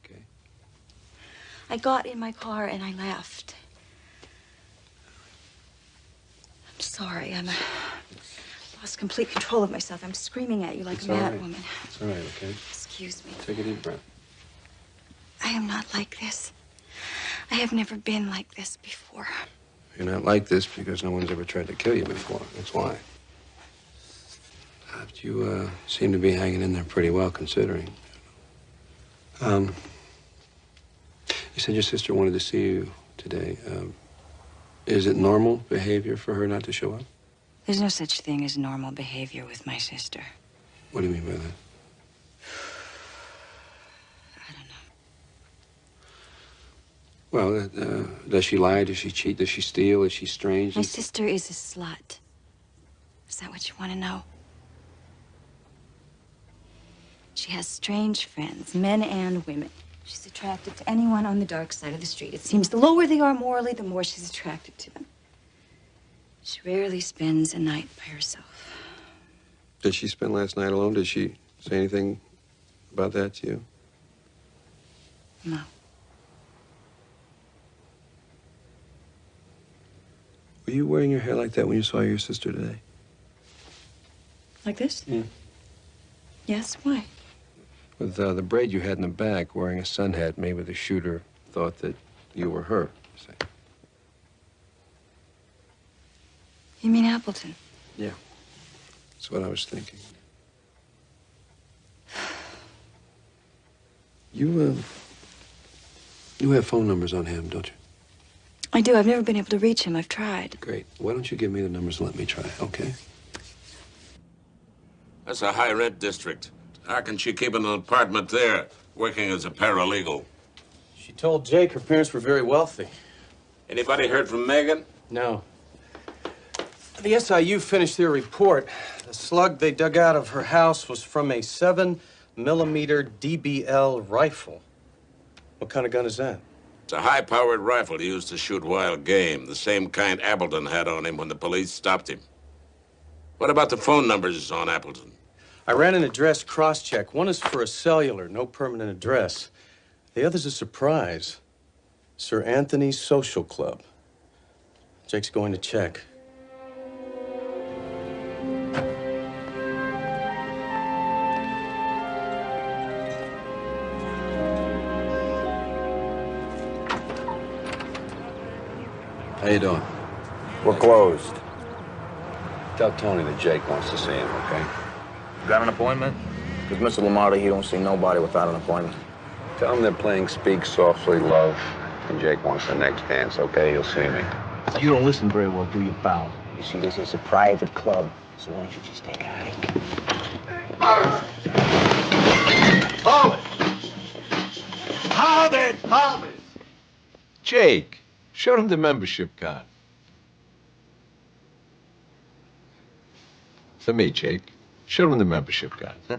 Okay. I got in my car and I left. I'm sorry. I lost complete control of myself. I'm screaming at you like a mad woman. It's all right, okay? Excuse me. Take a deep breath. I am not like this. I have never been like this before. You're not like this because no one's ever tried to kill you before. That's why. But you seem to be hanging in there pretty well, considering. You said your sister wanted to see you today. Is it normal behavior for her not to show up? There's no such thing as normal behavior with my sister. What do you mean by that? Well, does she lie? Does she cheat? Does she steal? Is she strange? My sister is a slut. Is that what you want to know? She has strange friends, men and women. She's attracted to anyone on the dark side of the street. It seems the lower they are morally, the more she's attracted to them. She rarely spends a night by herself. Did she spend last night alone? Did she say anything about that to you? No. Were you wearing your hair like that when you saw your sister today? Like this? Yeah. Yes, why? With the braid you had in the back, wearing a sun hat, maybe the shooter thought that you were her. Say. You mean Appleton? Yeah. That's what I was thinking. You have phone numbers on him, don't you? I do. I've never been able to reach him. I've tried. Great. Why don't you give me the numbers and let me try, okay? That's a high-rent district. How can she keep an apartment there, working as a paralegal? She told Jake her parents were very wealthy. Anybody heard from Megan? No. The SIU finished their report. The slug they dug out of her house was from a 7mm DBL rifle. What kind of gun is that? It's a high-powered rifle used to shoot wild game, the same kind Appleton had on him when the police stopped him. What about the phone numbers on Appleton? I ran an address cross-check. One is for a cellular, no permanent address. The other's a surprise. Sir Anthony's Social Club. Jake's going to check. How you doing? We're closed. Tell Tony that Jake wants to see him, okay? Got an appointment? Because Mr. LaMarta, he don't see nobody without an appointment. Tell him they're playing Speak Softly Love, and Jake wants the next dance, okay? He'll see me. You don't listen very well, do you, pal? You see, this is a private club, so why don't you just take out it? Thomas! Jake, show him the membership card. For me, Jake. Show him the membership card, huh?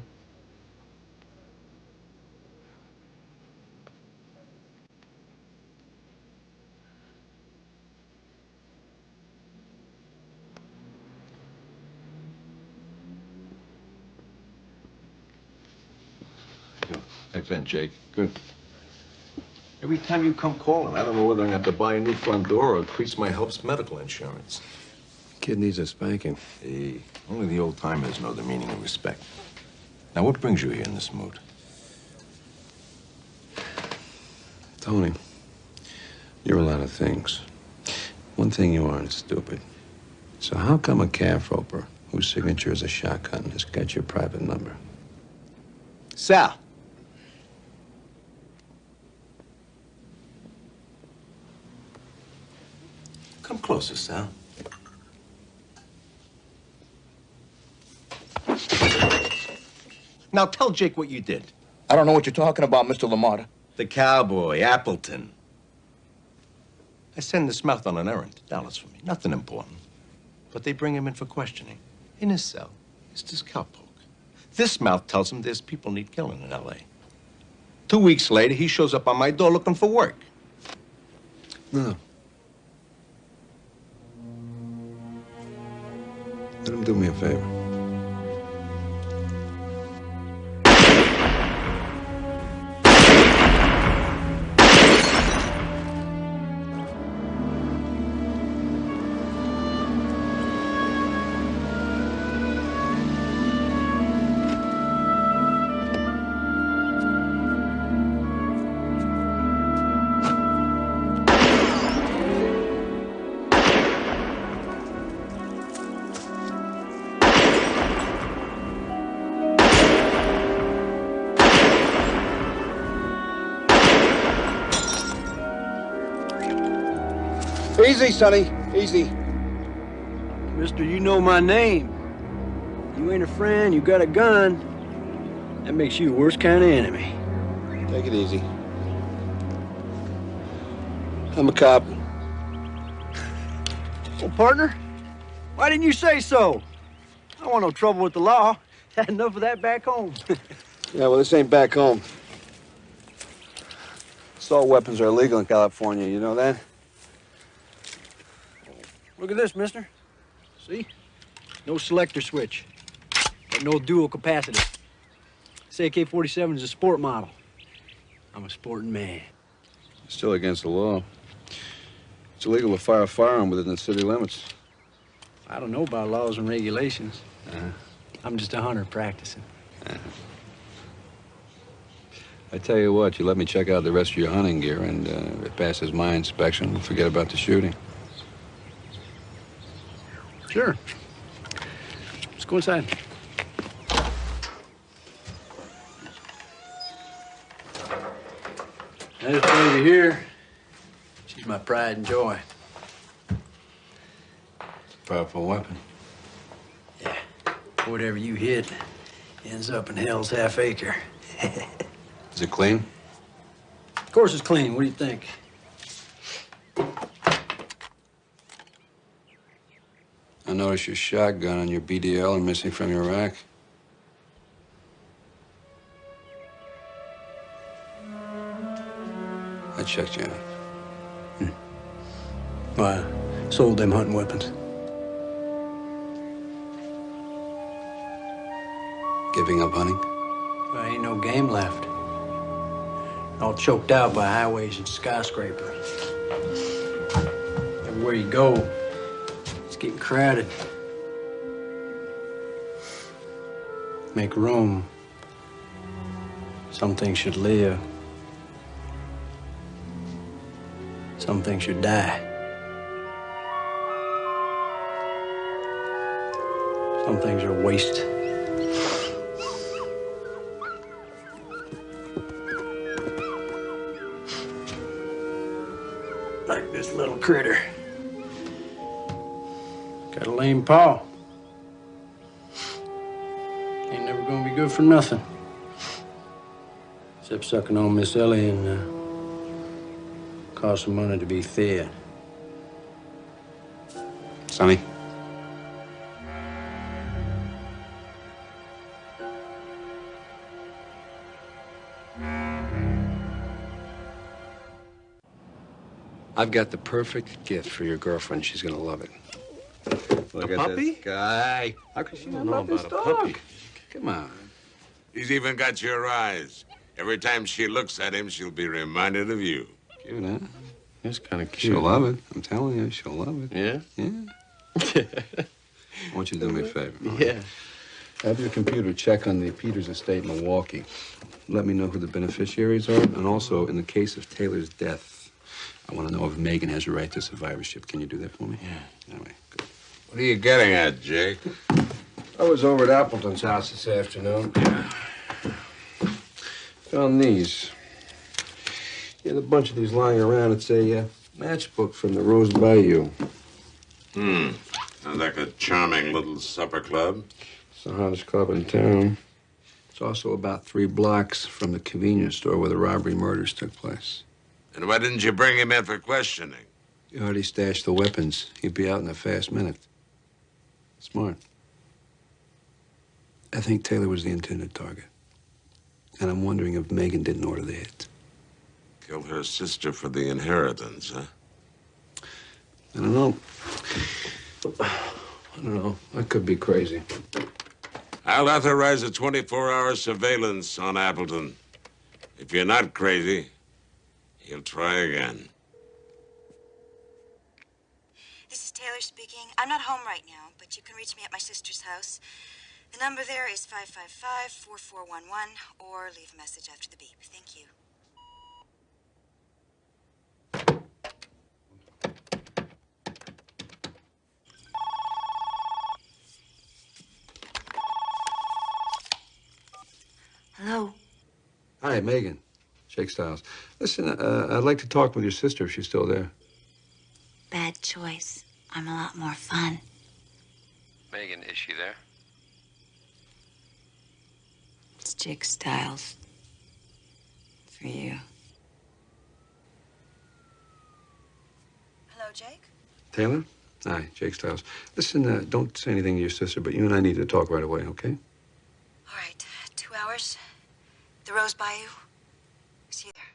Hey, Ben, Jake. Good. Every time you come calling, I don't know whether I'm going to have to buy a new front door or increase my help's medical insurance. Kid needs a spanking. Hey, only the old-timers know the meaning of respect. Now, what brings you here in this mood? Tony, you're a lot of things. One thing you aren't stupid. So how come a calf roper whose signature is a shotgun has got your private number? Sal. Come closer, Sal. Now tell Jake what you did. I don't know what you're talking about, Mr. LaMarta. The cowboy, Appleton. I send this mouth on an errand to Dallas for me. Nothing important. But they bring him in for questioning. In his cell, it's this cowpoke. This mouth tells him there's people need killing in L.A. 2 weeks later, he shows up on my door looking for work. No. Let him do me a favor. Easy, Sonny. Easy. Mister, you know my name. You ain't a friend, you got a gun. That makes you the worst kind of enemy. Take it easy. I'm a cop. Well, partner, why didn't you say so? I don't want no trouble with the law. Had enough of that back home. Yeah, well, this ain't back home. Assault weapons are illegal in California, you know that? Look at this, mister. See? No selector switch, but no dual capacitor. This AK-47 is a sport model. I'm a sporting man. Still against the law. It's illegal to fire a firearm within the city limits. I don't know about laws and regulations. I'm just a hunter practicing. I tell you what, you let me check out the rest of your hunting gear, and if it passes my inspection, we'll forget about the shooting. Sure. Let's go inside. This baby here, she's my pride and joy. Powerful weapon. Yeah. Whatever you hit ends up in hell's half acre. Is it clean? Of course it's clean. What do you think? I noticed your shotgun and your BDL are missing from your rack. I checked you out. Well, I sold them hunting weapons. Giving up hunting? Well, ain't no game left. All choked out by highways and skyscrapers. Everywhere you go, it's getting crowded. Make room. Some things should live. Some things should die. Some things are waste. Like this little critter. Got a lame paw. Ain't never gonna be good for nothing. Except sucking on Miss Ellie and cost some money to be fed. Sonny? I've got the perfect gift for your girlfriend. She's gonna love it. Look A at puppy? this guy. How could she not know about a puppy? Come on. He's even got your eyes. Every time she looks at him, she'll be reminded of you. Cute, huh? It's kind of cute. She'll love it. I'm telling you, she'll love it. Yeah? Yeah. I want you to do me a favor. all right? Yeah. Have your computer check on the Peters estate in Milwaukee. Let me know who the beneficiaries are, and also, in the case of Taylor's death, I want to know if Megan has a right to survivorship. Can you do that for me? Yeah. Anyway, good. What are you getting at, Jake? I was over at Appleton's house this afternoon. Found these. Yeah, a bunch of these lying around. It's a matchbook from the Rose Bayou. Sounds like a charming little supper club. It's the hottest club in town. It's also about 3 blocks from the convenience store where the robbery murders took place. And why didn't you bring him in for questioning? You already stashed the weapons. He'd be out in a fast minute. Smart. I think Taylor was the intended target. And I'm wondering if Megan didn't order the hit. Killed her sister for the inheritance, huh? I don't know. I could be crazy. I'll authorize a 24-hour surveillance on Appleton. If you're not crazy, he'll try again. This is Taylor speaking. I'm not home right now, but you can reach me at my sister's house. The number there is 555-4411, or leave a message after the beep. Thank you. Hello. Hi, Megan. Jake Stiles. Listen, I'd like to talk with your sister if she's still there. Bad choice. I'm a lot more fun. Megan, is she there? It's Jake Stiles. For you. Hello, Jake? Taylor? Hi, Jake Stiles. Listen, don't say anything to your sister, but you and I need to talk right away, okay? All right, 2 hours. The Rose Bayou. See you there.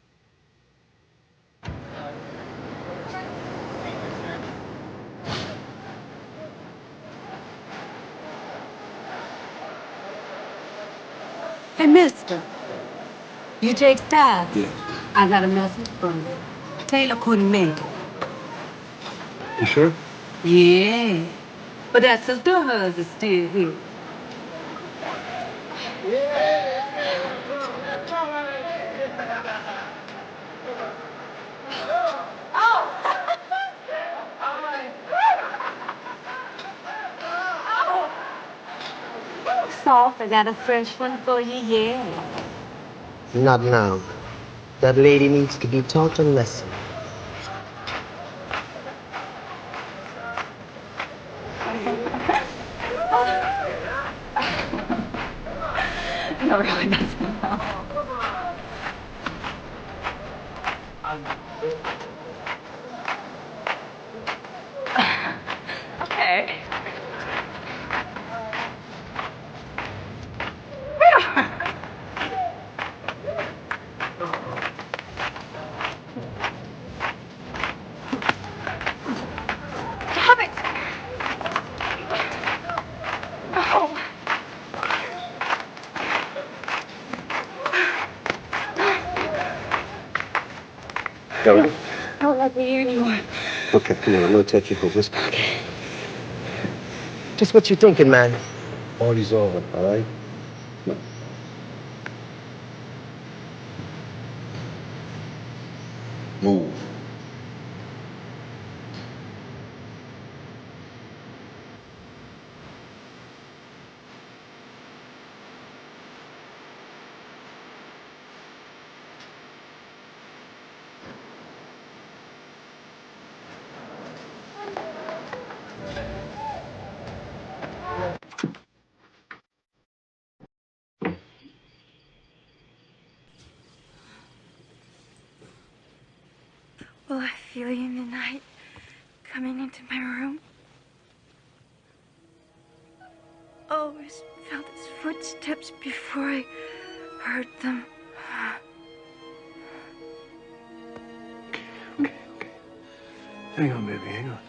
Hey, mister. You Jake Stiles? Yes. I got a message from you. Taylor couldn't make it. You sure? Yeah. But that sister of hers is still here. Soft, I got a fresh one for you, yeah. Not now. That lady needs to be taught a lesson. No, really, that's not. Okay. Stop it! No. Go. Don't let me hear anymore. Okay, come on, I'm gonna take you for a whisper. Just what you thinking, man? Party's over, all right? Move. Will I feel you in the night coming into my room? Always felt his footsteps before I heard them. Hang on, baby, hang on.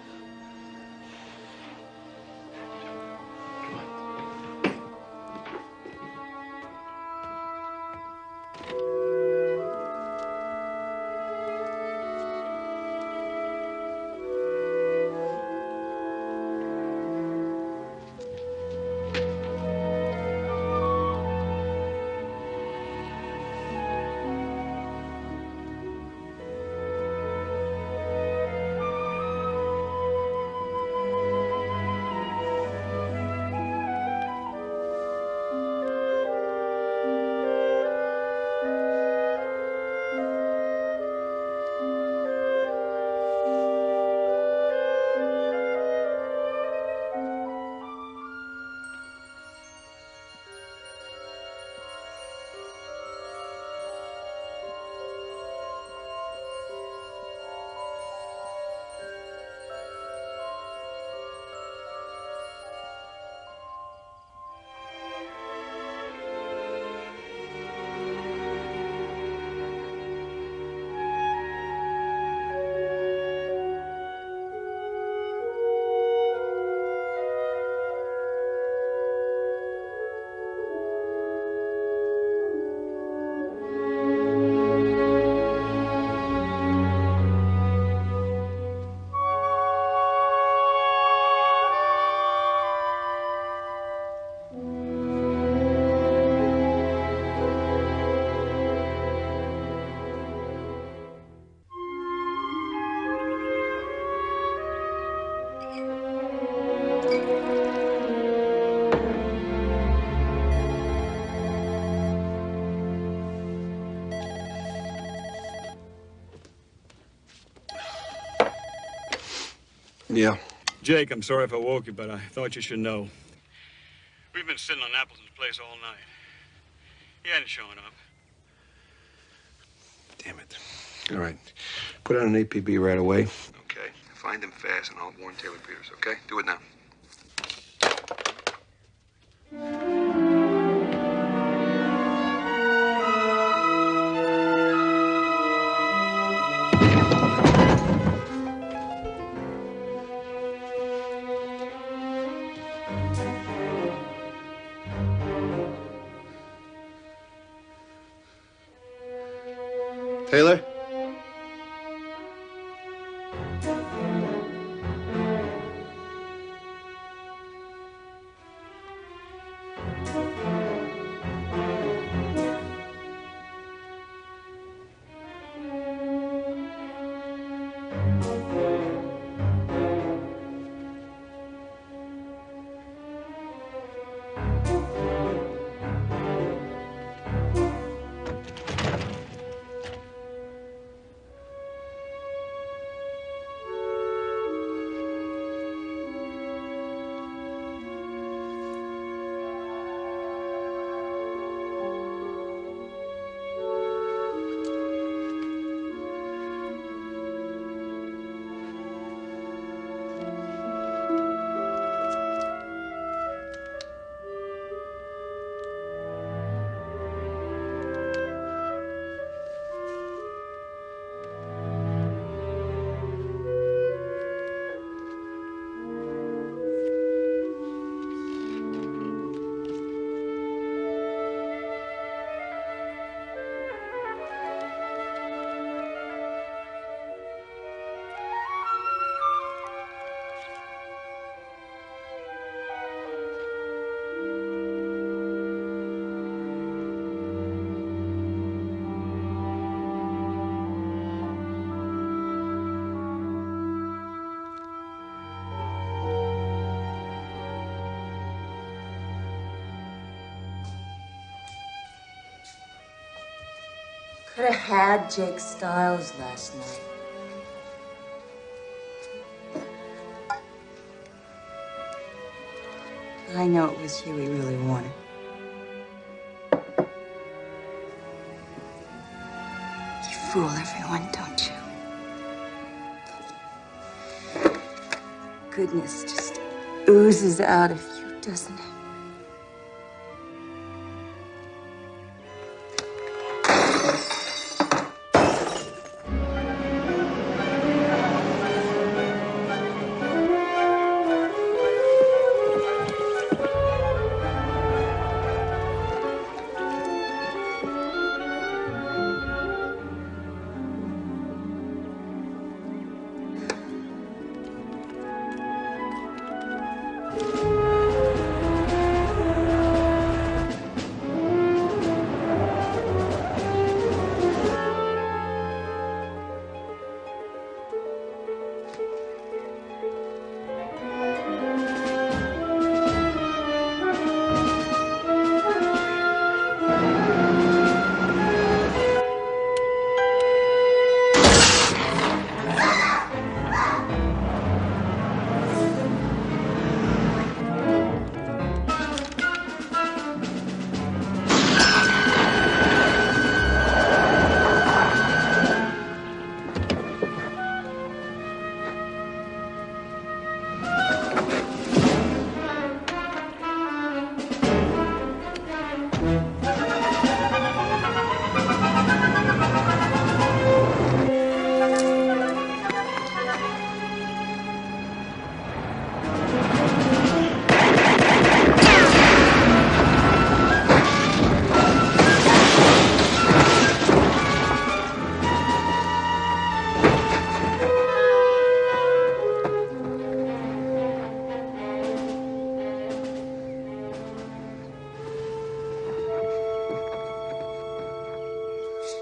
Yeah. Jake, I'm sorry if I woke you, but I thought you should know. We've been sitting on Appleton's place all night. He hadn't shown up. Damn it. All right. Put out an APB right away. Okay. Find him fast, and I'll warn Taylor Peters, okay? Do it now. Taylor? Could have had Jake Stiles last night. I know it was you he really wanted. You fool everyone, don't you? Goodness just oozes out of you, doesn't it?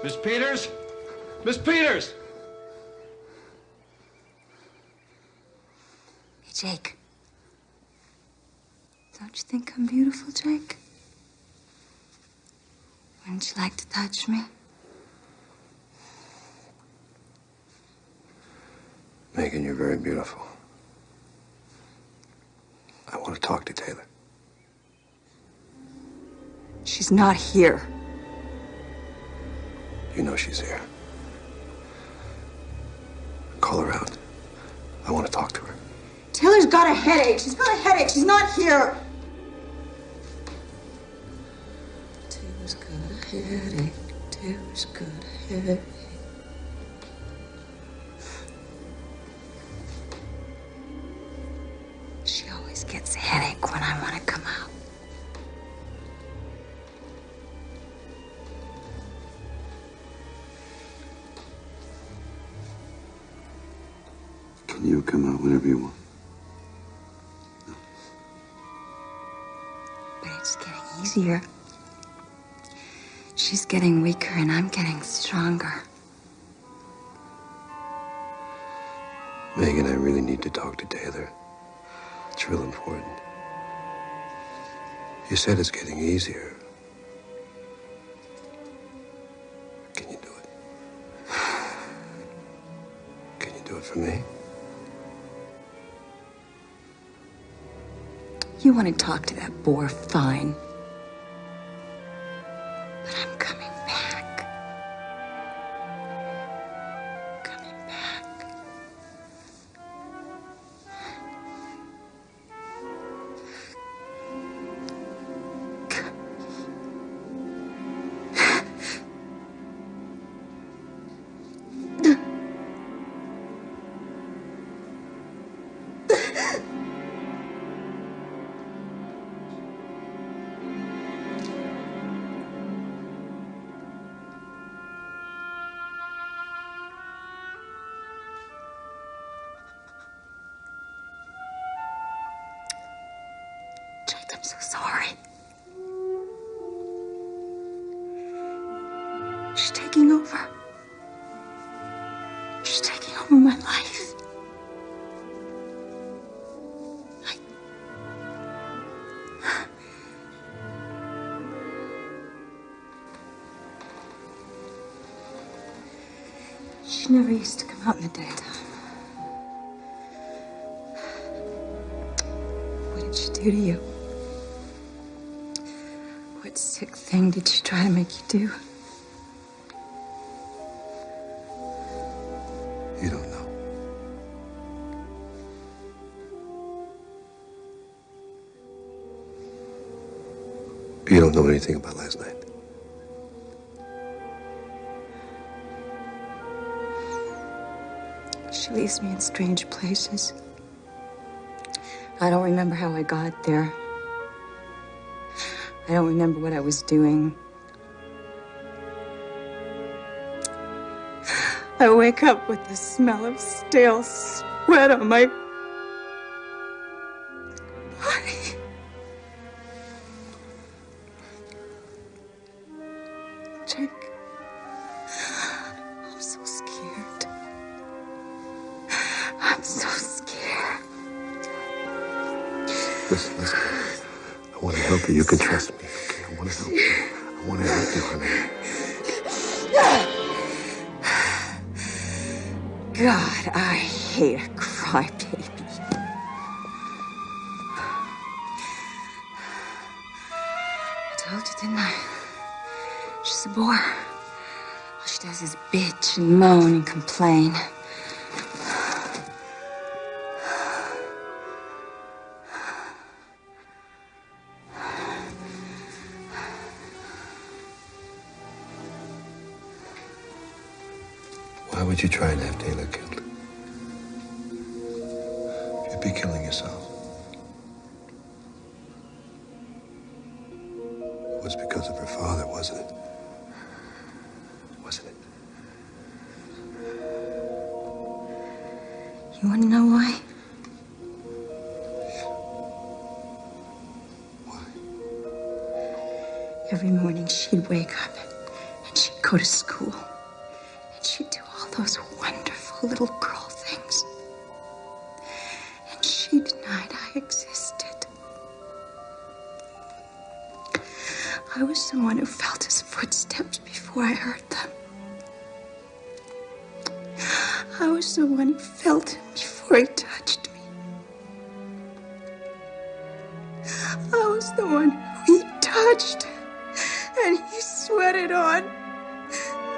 Miss Peters? Miss Peters! Hey, Jake. Don't you think I'm beautiful, Jake? Wouldn't you like to touch me? Megan, you're very beautiful. I want to talk to Taylor. She's not here. You know she's here. Call her out. I want to talk to her. Taylor's got a headache. She's got a headache. She's not here. Taylor's got a headache. Taylor's got a headache. She always gets a headache when I want to come out. Can you come out whenever you want? But it's getting easier. She's getting weaker and I'm getting stronger. Megan, I really need to talk to Taylor. It's real important. You said it's getting easier. Can you do it? Can you do it for me? You want to talk to that bore, fine. But I'm coming back. Coming back. I'm so sorry. She's taking over. She's taking over my life. She never used to come out in the daytime. What did she do to you? What sick thing did she try to make you do? You don't know. You don't know anything about last night. She leaves me in strange places. I don't remember how I got there. I don't remember what I was doing. I wake up with the smell of stale sweat on my body. Jake, I'm so scared. I'm so scared. Listen. I want to help you. You can trust me, okay? I want to help you. I want to help you, honey. God, I hate a crybaby. I told you, didn't I? She's a bore. All she does is bitch and moan and complain. Why would you try and have Taylor killed? You'd be killing yourself. It was because of her father, wasn't it? Wasn't it? You want to know why? Why? Every morning she'd wake up and she'd go to school and she'd do all those wonderful little girl things. And she denied I existed. I was the one who felt his footsteps before I heard them. I was the one who felt him before he touched me. pushed, and he sweated on.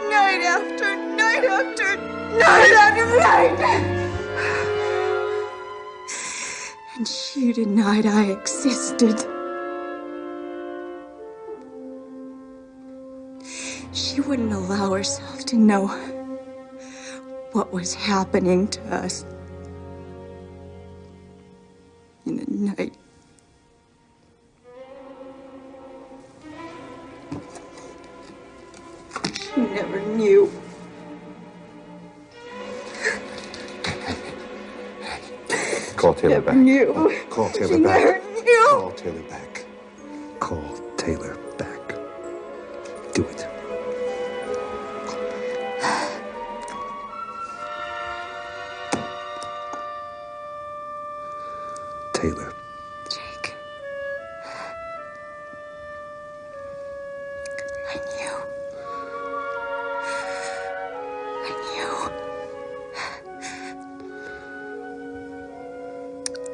Night after night after night after night. And she denied I existed. She wouldn't allow herself to know what was happening to us in the night. She never knew. Call Taylor Never back. knew. Call Taylor She back. never knew. Call Taylor back. Call Taylor back. Do it. Taylor. Jake. I knew. I knew.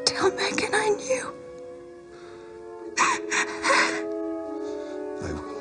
Tell Megan I knew. I will.